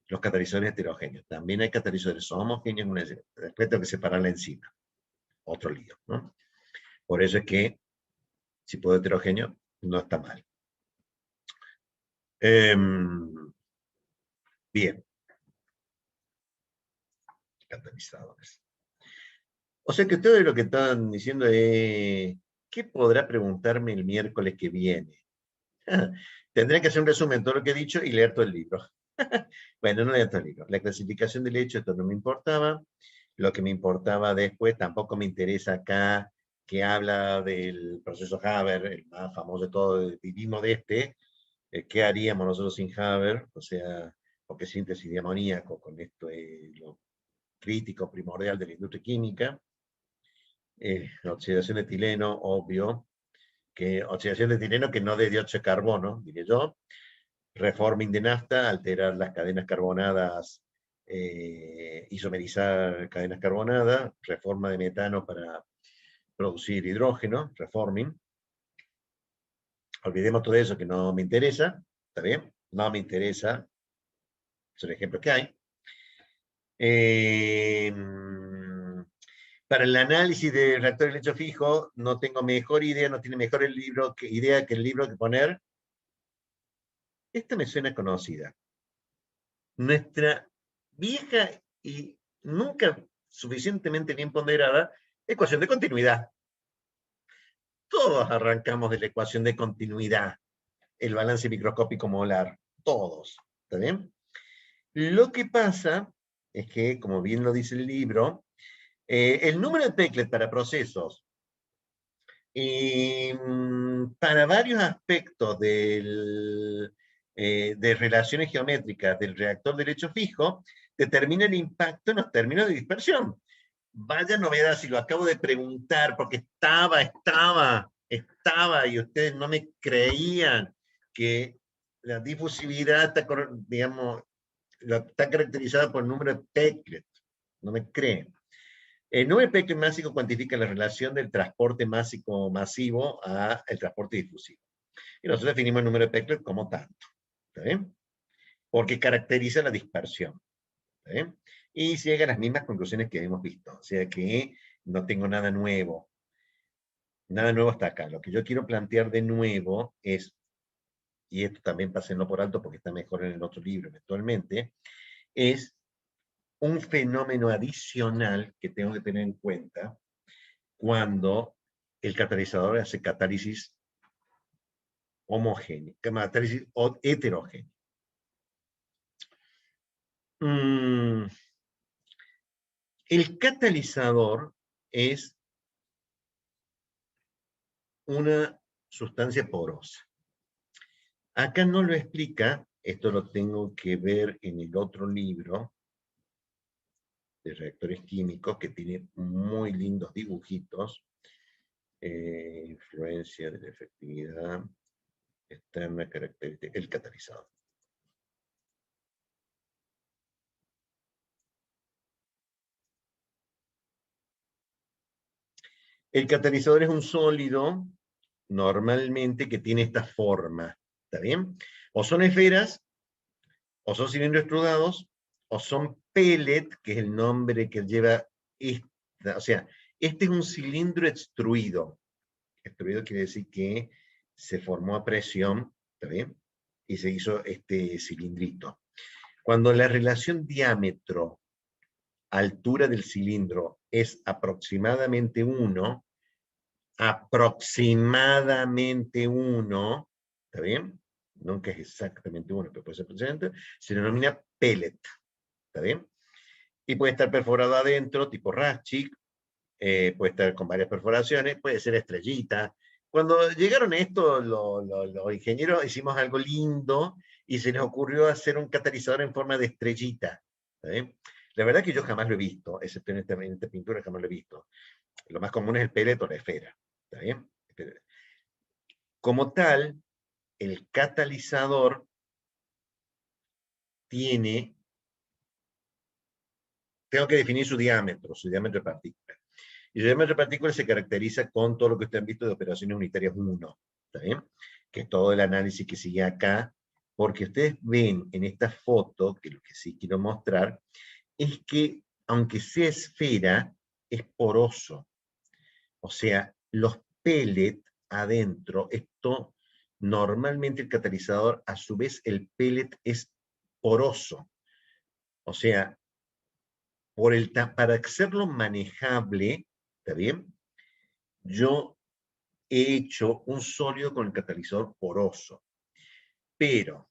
S1: los catalizadores heterogéneos. También hay catalizadores homogéneos, después tengo que separar la enzima. Otro lío, ¿no? Por eso es que, si puedo heterogéneo, no está mal. Bien. Catalizadores. O sea que todo lo que están diciendo es, ¿qué podrá preguntarme el miércoles que viene? Tendré que hacer un resumen de todo lo que he dicho y leer todo el libro. Bueno, no leer todo el libro. La clasificación del hecho, esto no me importaba. Lo que me importaba después, tampoco me interesa acá, que habla del proceso Haber, el más famoso de todo, vivimos de este. ¿Qué haríamos nosotros sin Haber? O sea, porque síntesis de amoníaco, con esto es lo crítico, primordial de la industria química. La oxidación de etileno, obvio, que oxidación de etileno que no de dióxido de carbono, diré yo. Reforming de nafta, alterar las cadenas carbonadas, isomerizar cadenas carbonadas, reforma de metano para producir hidrógeno, reforming. Olvidemos todo eso que no me interesa, ¿está bien? No me interesa, son ejemplos que hay. Para el análisis de reactor de lecho fijo, no tengo mejor idea, no tiene mejor idea que el libro que poner. Esta me suena conocida. Nuestra vieja y nunca suficientemente bien ponderada ecuación de continuidad. Todos arrancamos de la ecuación de continuidad, el balance microscópico molar, todos, ¿está bien? Lo que pasa es que, como bien lo dice el libro, el número de Peclet para procesos para varios aspectos de relaciones geométricas del reactor de derecho fijo, determina el impacto en los términos de dispersión. Vaya novedad, si lo acabo de preguntar, porque estaba, y ustedes no me creían que la difusividad está, digamos, está caracterizada por el número de Peclet. No me creen. El número de Peclet másico cuantifica la relación del transporte másico masivo al transporte difusivo. Y nosotros definimos el número de Peclet como tanto. ¿Está bien? Porque caracteriza la dispersión. ¿Está bien? Y se llega a las mismas conclusiones que hemos visto. O sea que no tengo nada nuevo. Nada nuevo hasta acá. Lo que yo quiero plantear de nuevo es, y esto también pásenlo por alto porque está mejor en el otro libro eventualmente, es un fenómeno adicional que tengo que tener en cuenta cuando el catalizador hace catálisis homogénea, catálisis heterogénea. El catalizador es una sustancia porosa. Acá no lo explica, esto lo tengo que ver en el otro libro de reactores químicos, que tiene muy lindos dibujitos. Influencia de la efectividad externa, característica, el catalizador. El catalizador es un sólido, normalmente, que tiene esta forma, ¿está bien? O son esferas, o son cilindros extrudados, o son pellet, que es el nombre que lleva esta, o sea, este es un cilindro extruido. Extruido quiere decir que se formó a presión, ¿está bien? Y se hizo este cilindrito. Cuando la relación diámetro-altura del cilindro es aproximadamente 1, ¿está bien? Nunca es exactamente 1, pero puede ser aproximadamente, se denomina pellet, ¿está bien? Y puede estar perforado adentro, tipo Raschig, puede estar con varias perforaciones, puede ser estrellita. Cuando llegaron esto, los ingenieros hicimos algo lindo y se les ocurrió hacer un catalizador en forma de estrellita. ¿Está bien? La verdad que yo jamás lo he visto, excepto en esta pintura jamás lo he visto. Lo más común es el pellet o la esfera. ¿Está bien? Como tal, el catalizador tengo que definir su diámetro de partícula. Y el diámetro de partícula se caracteriza con todo lo que ustedes han visto de operaciones unitarias 1, ¿está bien? Que es todo el análisis que sigue acá, porque ustedes ven en esta foto, que lo que sí quiero mostrar, es que aunque sea esfera, es poroso. O sea, los pellets adentro, esto normalmente el catalizador, a su vez el pellet es poroso. O sea, para hacerlo manejable, ¿está bien? Yo he hecho un sólido con el catalizador poroso. Pero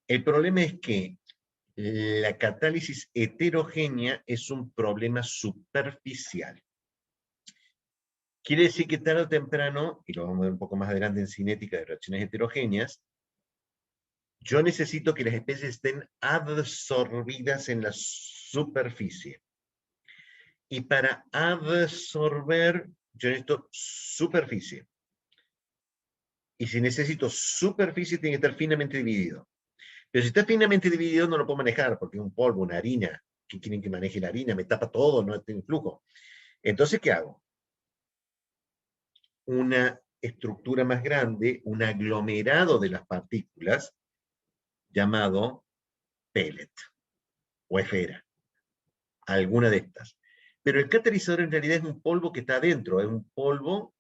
S1: el problema es que la catálisis heterogénea es un problema superficial. Quiere decir que tarde o temprano, y lo vamos a ver un poco más adelante en cinética de reacciones heterogéneas, yo necesito que las especies estén absorbidas en la superficie. Y para absorber, yo necesito superficie. Y si necesito superficie, tiene que estar finamente dividido. Pero si está finamente dividido, no lo puedo manejar, porque es un polvo, una harina. ¿Qué quieren que maneje la harina? Me tapa todo, no tiene flujo. Entonces, ¿qué hago? Una estructura más grande, un aglomerado de las partículas, llamado pellet o esfera. Alguna de estas. Pero el catalizador en realidad es un polvo que está adentro, es un polvo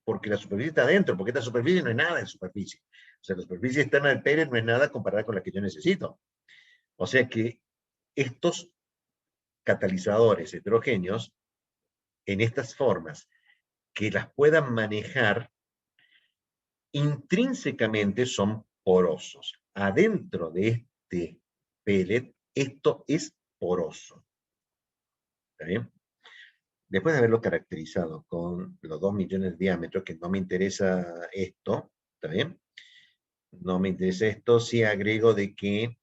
S1: porque la superficie está adentro, porque esta superficie no es nada de superficie. O sea, la superficie externa del pellet no es nada comparada con la que yo necesito. O sea que estos catalizadores heterogéneos, en estas formas, que las puedan manejar, intrínsecamente son porosos. Adentro de este pellet, esto es poroso. ¿Está bien? Después de haberlo caracterizado con los 2 millones de diámetros, que no me interesa esto, ¿está bien? No me interesa esto, si agrego de que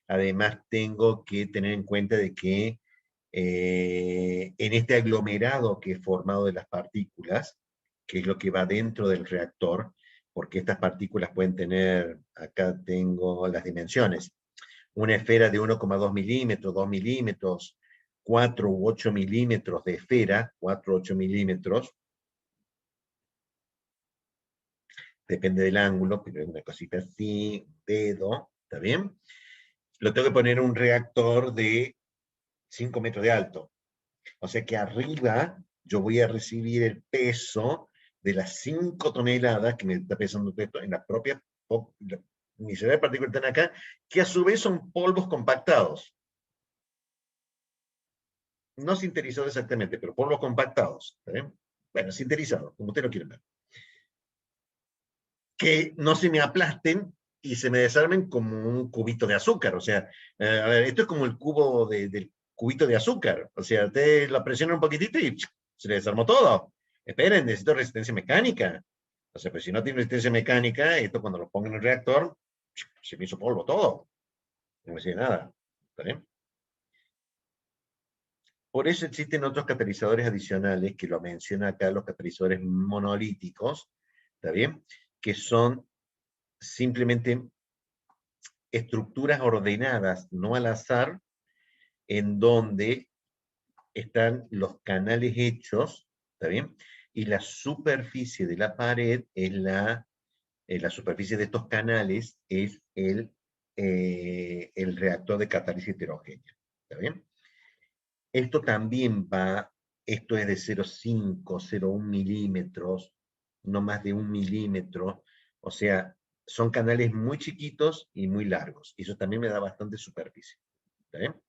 S1: además tengo que tener en cuenta de que en este aglomerado que he formado de las partículas, que es lo que va dentro del reactor, porque estas partículas pueden tener, acá tengo las dimensiones, una esfera de 1,2 milímetros, 2 milímetros, 4 u 8 milímetros de esfera, 4 u 8 milímetros, depende del ángulo, pero es una cosita así, dedo, ¿está bien? Lo tengo que poner en un reactor de 5 metros de alto. O sea que arriba yo voy a recibir el peso de las 5 toneladas que me está pesando esto en la propia miseria de partículas que están acá, que a su vez son polvos compactados. No sintetizados exactamente, pero polvos compactados. ¿Eh? Bueno, sintetizados, como ustedes lo quieren ver. Que no se me aplasten y se me desarmen como un cubito de azúcar. O sea, a ver, esto es como el cubo del cubito de azúcar. O sea, usted lo presiona un poquitito y se le desarmó todo. Esperen, necesito resistencia mecánica. O sea, pues si no tiene resistencia mecánica, esto cuando lo pongo en el reactor, se me hizo polvo todo. No me sirve nada. ¿Está bien? Por eso existen otros catalizadores adicionales, que lo menciona acá, los catalizadores monolíticos, ¿está bien? Que son simplemente estructuras ordenadas, no al azar, en donde están los canales hechos, ¿está bien? Y la superficie de la pared es la superficie de estos canales es el reactor de catálisis heterogénea, ¿está bien? Esto también esto es de 0,5, 0,1 milímetros, no más de 1 milímetro, o sea, son canales muy chiquitos y muy largos, y eso también me da bastante superficie, ¿está bien?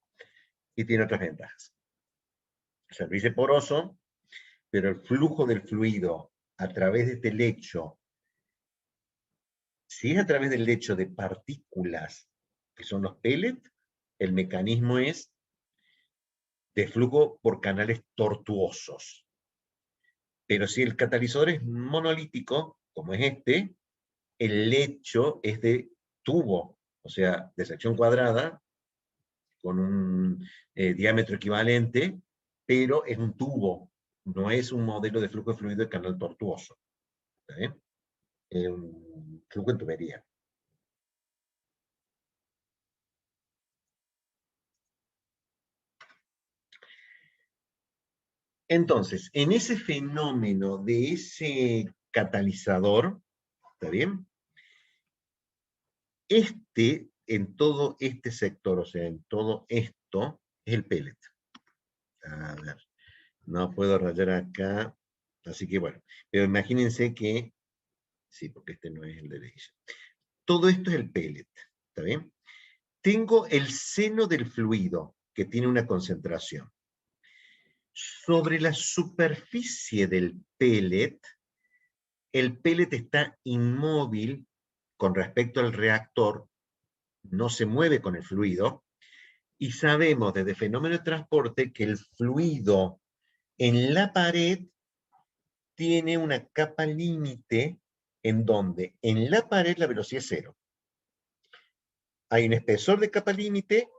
S1: Y tiene otras ventajas. Superficie poroso, pero el flujo del fluido a través de este lecho, si es a través del lecho de partículas, que son los pellets, el mecanismo es de flujo por canales tortuosos. Pero si el catalizador es monolítico, como es este, el lecho es de tubo, o sea, de sección cuadrada, con un diámetro equivalente, pero es un tubo, no es un modelo de flujo de fluido de canal tortuoso. ¿Está bien? Es un flujo en tubería. Entonces, en ese fenómeno de ese catalizador, ¿está bien? En todo este sector, o sea, en todo esto, es el pellet. A ver, no puedo rayar acá, así que bueno, pero imagínense que, sí, porque este no es el de derecha. Todo esto es el pellet, ¿está bien? Tengo el seno del fluido, que tiene una concentración. Sobre la superficie del pellet, el pellet está inmóvil con respecto al reactor, no se mueve con el fluido, y sabemos desde fenómeno de transporte que el fluido en la pared tiene una capa límite en donde en la pared la velocidad es cero. Hay un espesor de capa límite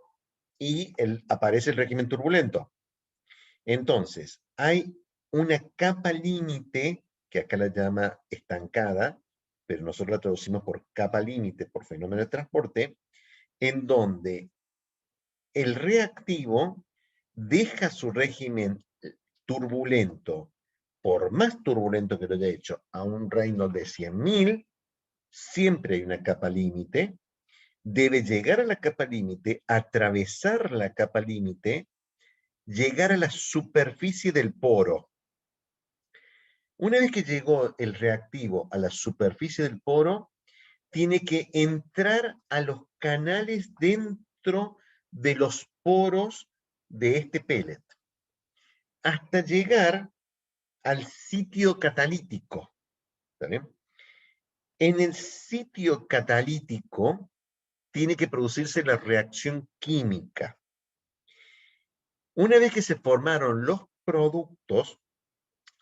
S1: y aparece el régimen turbulento. Entonces, hay una capa límite, que acá la llama estancada, pero nosotros la traducimos por capa límite, por fenómeno de transporte, en donde el reactivo deja su régimen turbulento, por más turbulento que lo haya hecho, a un Reynolds de 100.000, siempre hay una capa límite, debe llegar a la capa límite, atravesar la capa límite llegar a la superficie del poro. Una vez que llegó el reactivo a la superficie del poro, tiene que entrar a los canales dentro de los poros de este pellet, hasta llegar al sitio catalítico. ¿Está bien? En el sitio catalítico tiene que producirse la reacción química. Una vez que se formaron los productos,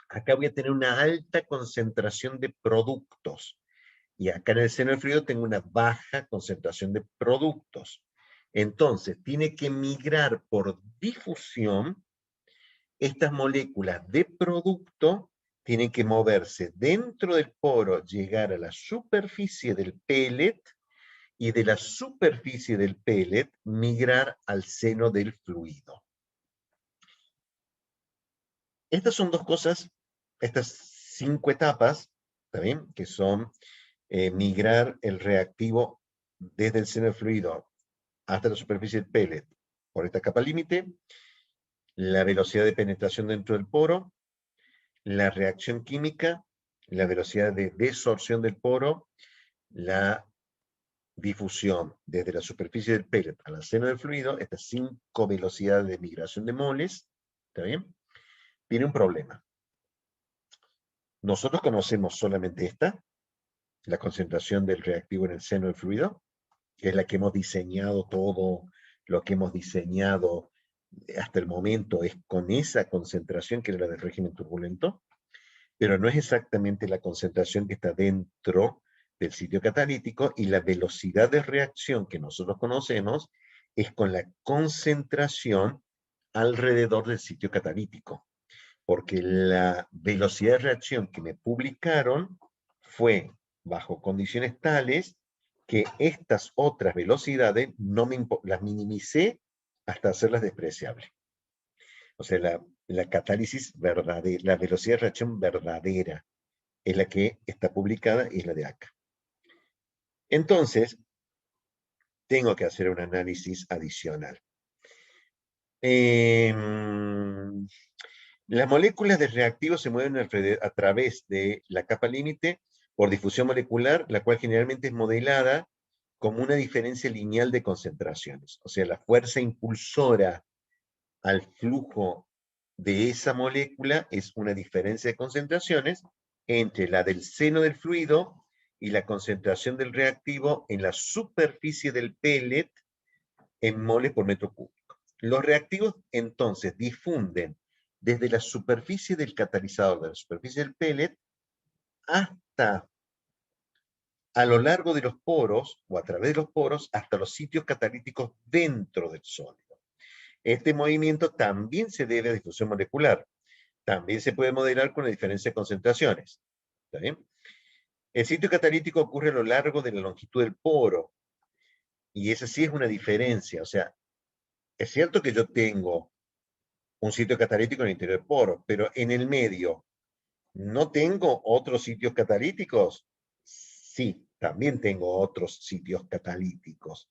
S1: acá voy a tener una alta concentración de productos. Y acá en el seno del fluido tengo una baja concentración de productos. Entonces, tiene que migrar por difusión. Estas moléculas de producto tienen que moverse dentro del poro, llegar a la superficie del pellet y de la superficie del pellet migrar al seno del fluido. Estas son dos cosas, estas 5 etapas, ¿está bien? Que son migrar el reactivo desde el seno del fluido hasta la superficie del pellet por esta capa límite, la velocidad de penetración dentro del poro, la reacción química, la velocidad de desorción del poro, la difusión desde la superficie del pellet al seno del fluido, estas 5 velocidades de migración de moles, ¿está bien? Tiene un problema. Nosotros conocemos solamente esta, la concentración del reactivo en el seno del fluido, que es la que hemos diseñado todo, lo que hemos diseñado hasta el momento es con esa concentración que era la del régimen turbulento, pero no es exactamente la concentración que está dentro del sitio catalítico, y la velocidad de reacción que nosotros conocemos es con la concentración alrededor del sitio catalítico, porque la velocidad de reacción que me publicaron fue bajo condiciones tales que estas otras velocidades no me las minimicé hasta hacerlas despreciables. O sea, la catálisis verdadera, la velocidad de reacción verdadera es la que está publicada y es la de acá. Entonces, tengo que hacer un análisis adicional. Las moléculas de reactivos se mueven a través de la capa límite por difusión molecular, la cual generalmente es modelada como una diferencia lineal de concentraciones. O sea, la fuerza impulsora al flujo de esa molécula es una diferencia de concentraciones entre la del seno del fluido y la concentración del reactivo en la superficie del pellet en moles por metro cúbico. Los reactivos entonces difunden desde la superficie del catalizador, de la superficie del pellet, hasta a lo largo de los poros, o a través de los poros, hasta los sitios catalíticos dentro del sólido. Este movimiento también se debe a difusión molecular. También se puede modelar con la diferencia de concentraciones. ¿Está bien? El sitio catalítico ocurre a lo largo de la longitud del poro, y esa sí es una diferencia. O sea, es cierto que yo tengo un sitio catalítico en el interior del poro, pero en el medio, ¿no tengo otros sitios catalíticos? Sí, también tengo otros sitios catalíticos.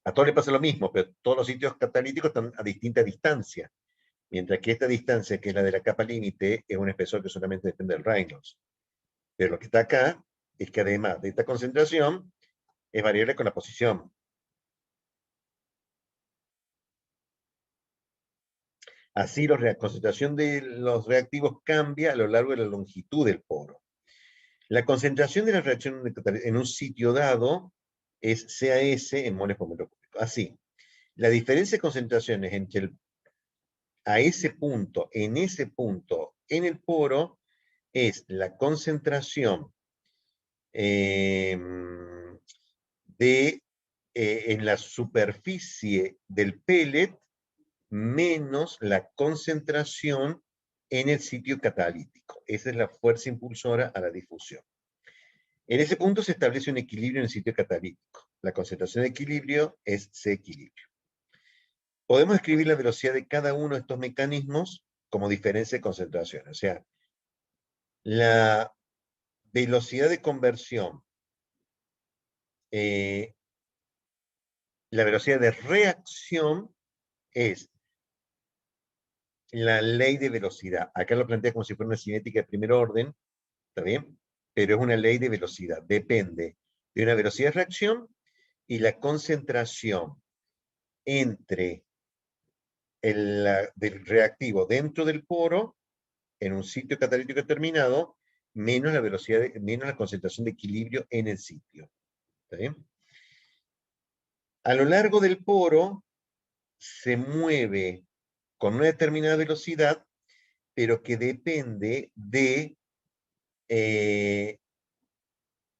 S1: A todos les pasa lo mismo, pero todos los sitios catalíticos están a distinta distancia, mientras que esta distancia, que es la de la capa límite, es un espesor que solamente depende del Reynolds. Pero lo que está acá es que además de esta concentración, es variable con la posición. Así, la concentración de los reactivos cambia a lo largo de la longitud del poro. La concentración de la reacción en un sitio dado es CAS en moles por metro cúbico. Así, la diferencia de concentraciones entre a ese punto, en el poro, es la concentración en la superficie del pellet menos la concentración en el sitio catalítico. Esa es la fuerza impulsora a la difusión. En ese punto se establece un equilibrio en el sitio catalítico. La concentración de equilibrio es C equilibrio. Podemos escribir la velocidad de cada uno de estos mecanismos como diferencia de concentración. O sea, la velocidad de conversión, la velocidad de reacción es la ley de velocidad. Acá lo plantea como si fuera una cinética de primer orden, ¿está bien? Pero es una ley de velocidad. Depende de una velocidad de reacción y la concentración entre del reactivo dentro del poro, en un sitio catalítico determinado, menos la velocidad, menos la concentración de equilibrio en el sitio. ¿Está bien? A lo largo del poro se mueve con una determinada velocidad, pero que depende de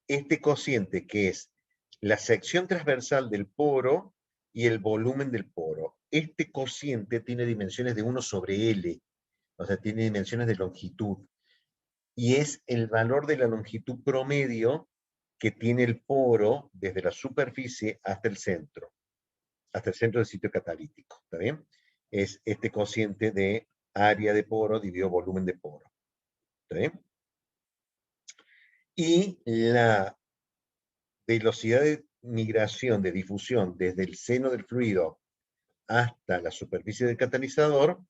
S1: este cociente, que es la sección transversal del poro y el volumen del poro. Este cociente tiene dimensiones de 1 sobre L, o sea, tiene dimensiones de longitud, y es el valor de la longitud promedio que tiene el poro desde la superficie hasta el centro del sitio catalítico, ¿está bien? Es este cociente de área de poro dividido volumen de poro, ¿está bien? Y la velocidad de migración, de difusión desde el seno del fluido hasta la superficie del catalizador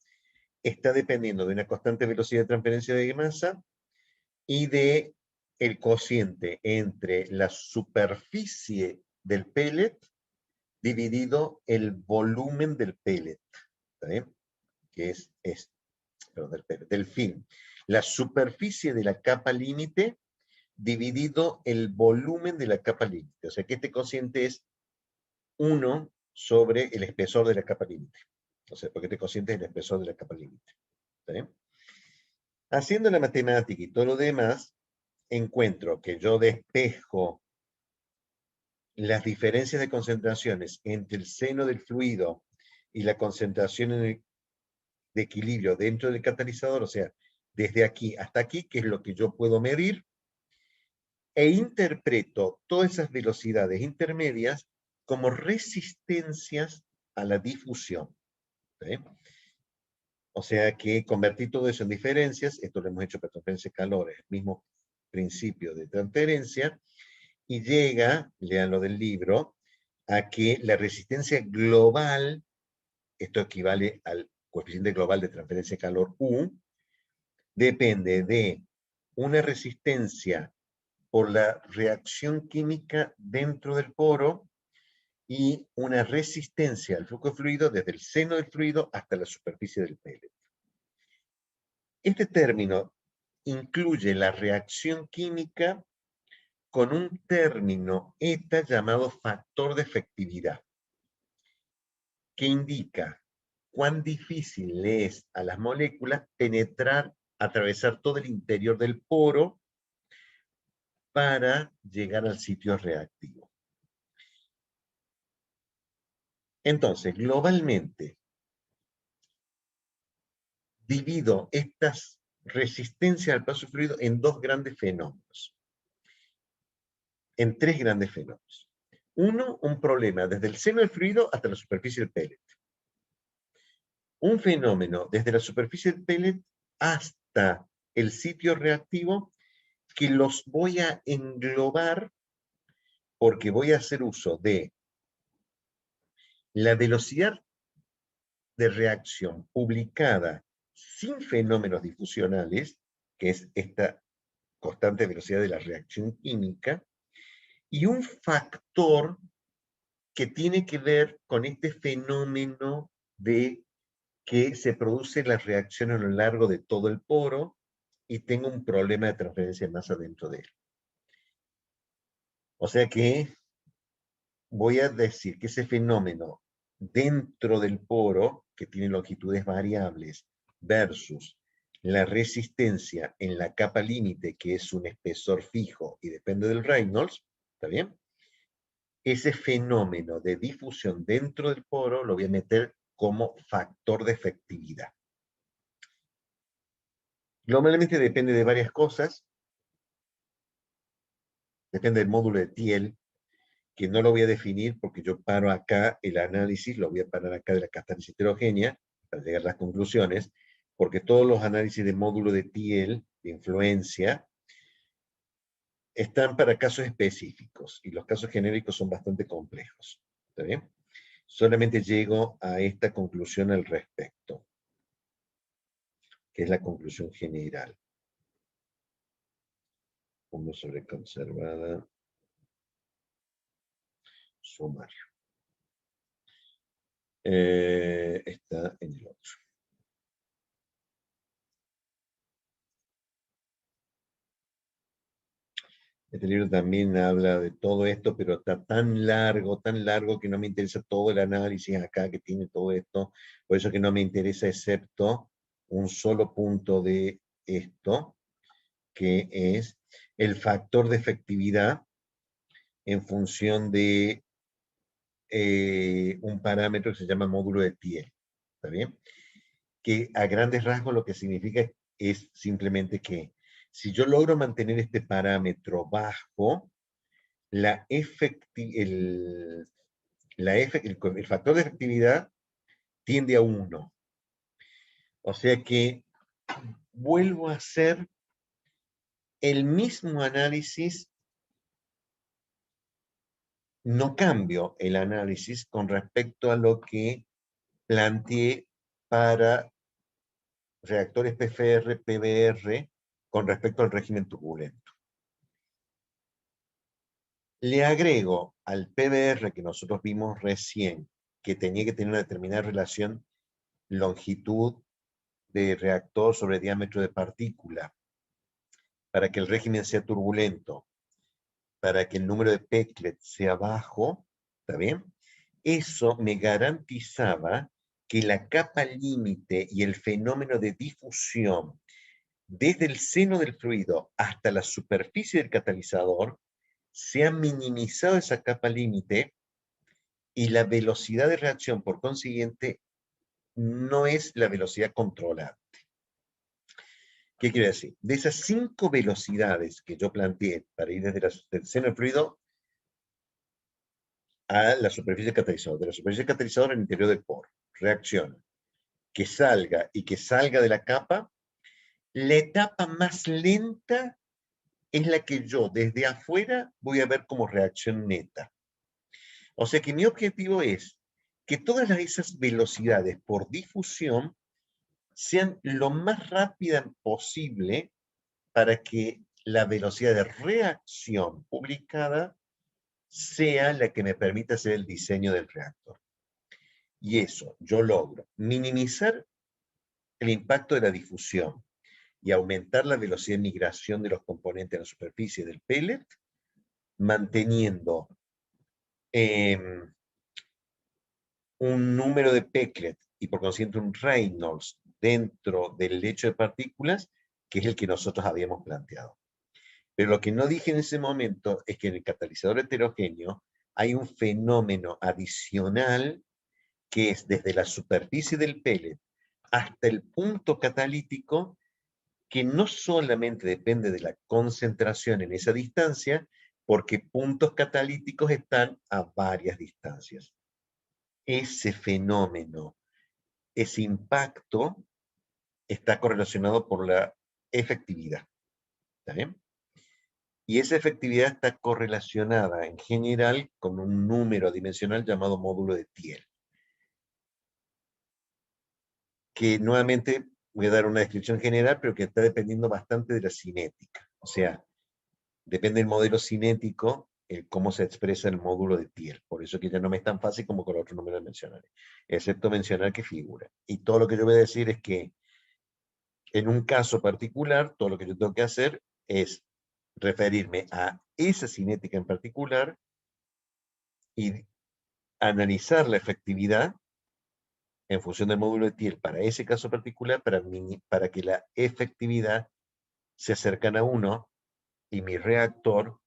S1: está dependiendo de una constante velocidad de transferencia de masa y de el cociente entre la superficie del pellet dividido el volumen del pellet, ¿está bien? Que es perdón, del pellet, del film. La superficie de la capa límite dividido el volumen de la capa límite. O sea que este cociente es 1 sobre el espesor de la capa límite. O sea, porque este cociente es el espesor de la capa límite. ¿Está bien? Haciendo la matemática y todo lo demás, encuentro que yo despejo las diferencias de concentraciones entre el seno del fluido y la concentración de equilibrio dentro del catalizador, o sea, desde aquí hasta aquí, que es lo que yo puedo medir, e interpreto todas esas velocidades intermedias como resistencias a la difusión. ¿Sí? O sea que convertí todo eso en diferencias, esto lo hemos hecho para transferencia de calor, es el mismo principio de transferencia, y llega, lean lo del libro, a que la resistencia global, esto equivale al coeficiente global de transferencia de calor U, depende de una resistencia por la reacción química dentro del poro y una resistencia al flujo de fluido desde el seno del fluido hasta la superficie del pellet. Este término incluye la reacción química con un término eta llamado factor de efectividad, que indica cuán difícil le es a las moléculas penetrar, atravesar todo el interior del poro para llegar al sitio reactivo. Entonces, globalmente, divido estas resistencias al paso fluido en dos grandes fenómenos, en tres grandes fenómenos. Uno, un problema desde el seno del fluido hasta la superficie del pellet. Un fenómeno desde la superficie del pellet hasta el sitio reactivo que los voy a englobar porque voy a hacer uso de la velocidad de reacción publicada sin fenómenos difusionales, que es esta constante velocidad de la reacción química, y un factor que tiene que ver con este fenómeno de que se produce la reacción a lo largo de todo el poro y tengo un problema de transferencia de masa dentro de él. O sea que voy a decir que ese fenómeno dentro del poro, que tiene longitudes variables, versus la resistencia en la capa límite, que es un espesor fijo y depende del Reynolds, ¿está bien? Ese fenómeno de difusión dentro del poro lo voy a meter como factor de efectividad. Globalmente depende de varias cosas. Depende del módulo de Thiel, que no lo voy a definir porque yo paro acá el análisis, lo voy a parar acá de la catálisis heterogénea para llegar a las conclusiones, porque todos los análisis de módulo de Thiel, de influencia, están para casos específicos y los casos genéricos son bastante complejos. ¿Está bien? Solamente llego a esta conclusión al respecto. que es la conclusión general. 1 sobre conservada. Sumario. Está en el otro. Este libro también habla de todo esto, pero está tan largo que no me interesa todo el análisis acá que tiene todo esto. Por eso que no me interesa excepto un solo punto de esto, que es el factor de efectividad en función de un parámetro que se llama módulo de Thiel. ¿Está bien? Que a grandes rasgos lo que significa es simplemente que si yo logro mantener este parámetro bajo, el factor de efectividad tiende a 1. O sea que vuelvo a hacer el mismo análisis, no cambio el análisis con respecto a lo que planteé para reactores PFR, PBR, con respecto al régimen turbulento. Le agrego al PBR que nosotros vimos recién, que tenía que tener una determinada relación longitud de reactor sobre diámetro de partícula, para que el régimen sea turbulento, para que el número de Peclet sea bajo, ¿está bien? Eso me garantizaba que la capa límite y el fenómeno de difusión desde el seno del fluido hasta la superficie del catalizador se ha minimizado esa capa límite y la velocidad de reacción, por consiguiente, no es la velocidad controlada. ¿Qué quiere decir? De esas 5 velocidades que yo planteé para ir desde el seno del fluido a la superficie del catalizador, de la superficie del catalizador al interior del poro, reacciona, que salga y que salga de la capa, la etapa más lenta es la que yo desde afuera voy a ver como reacción neta. O sea que mi objetivo es que todas esas velocidades por difusión sean lo más rápidas posible para que la velocidad de reacción publicada sea la que me permita hacer el diseño del reactor. Y eso yo logro minimizar el impacto de la difusión y aumentar la velocidad de migración de los componentes a la superficie del pellet, manteniendo un número de Peclet y por consiguiente un Reynolds dentro del lecho de partículas, que es el que nosotros habíamos planteado. Pero lo que no dije en ese momento es que en el catalizador heterogéneo hay un fenómeno adicional que es desde la superficie del pellet hasta el punto catalítico, que no solamente depende de la concentración en esa distancia, porque puntos catalíticos están a varias distancias. Ese fenómeno, ese impacto, está correlacionado por la efectividad. ¿Está bien? Y esa efectividad está correlacionada en general con un número dimensional llamado módulo de Thiel. Que nuevamente voy a dar una descripción general, pero que está dependiendo bastante de la cinética. O sea, depende del modelo cinético, cómo se expresa el módulo de Thiel. Por eso que ya no me es tan fácil como con otros números mencionales, excepto mencionar que figura. Y todo lo que yo voy a decir es que en un caso particular, todo lo que yo tengo que hacer es referirme a esa cinética en particular y analizar la efectividad en función del módulo de Thiel para ese caso particular, para que la efectividad se acerque a 1 y mi reactor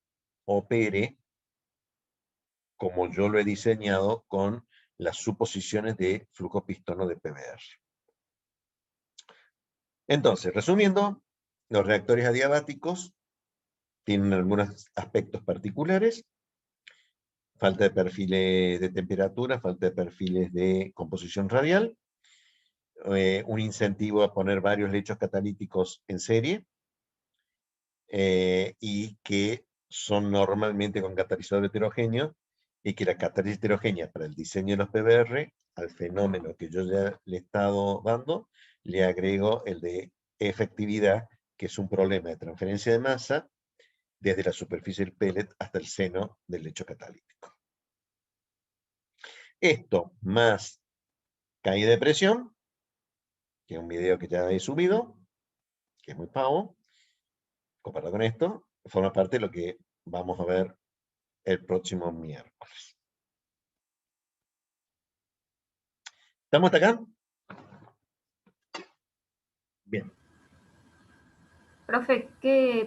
S1: opere como yo lo he diseñado con las suposiciones de flujo pistono de PBR. Entonces, resumiendo, los reactores adiabáticos tienen algunos aspectos particulares: falta de perfiles de temperatura, falta de perfiles de composición radial, un incentivo a poner varios lechos catalíticos en serie, y que son normalmente con catalizador heterogéneo, y que la catálisis heterogénea para el diseño de los PBR, al fenómeno que yo ya le he estado dando, le agrego el de efectividad, que es un problema de transferencia de masa desde la superficie del pellet hasta el seno del lecho catalítico. Esto más caída de presión, que es un video que ya he subido, que es muy pavo, comparado con esto, forma parte de lo que vamos a ver el próximo miércoles. ¿Estamos hasta acá? Bien.
S3: Profe, ¿qué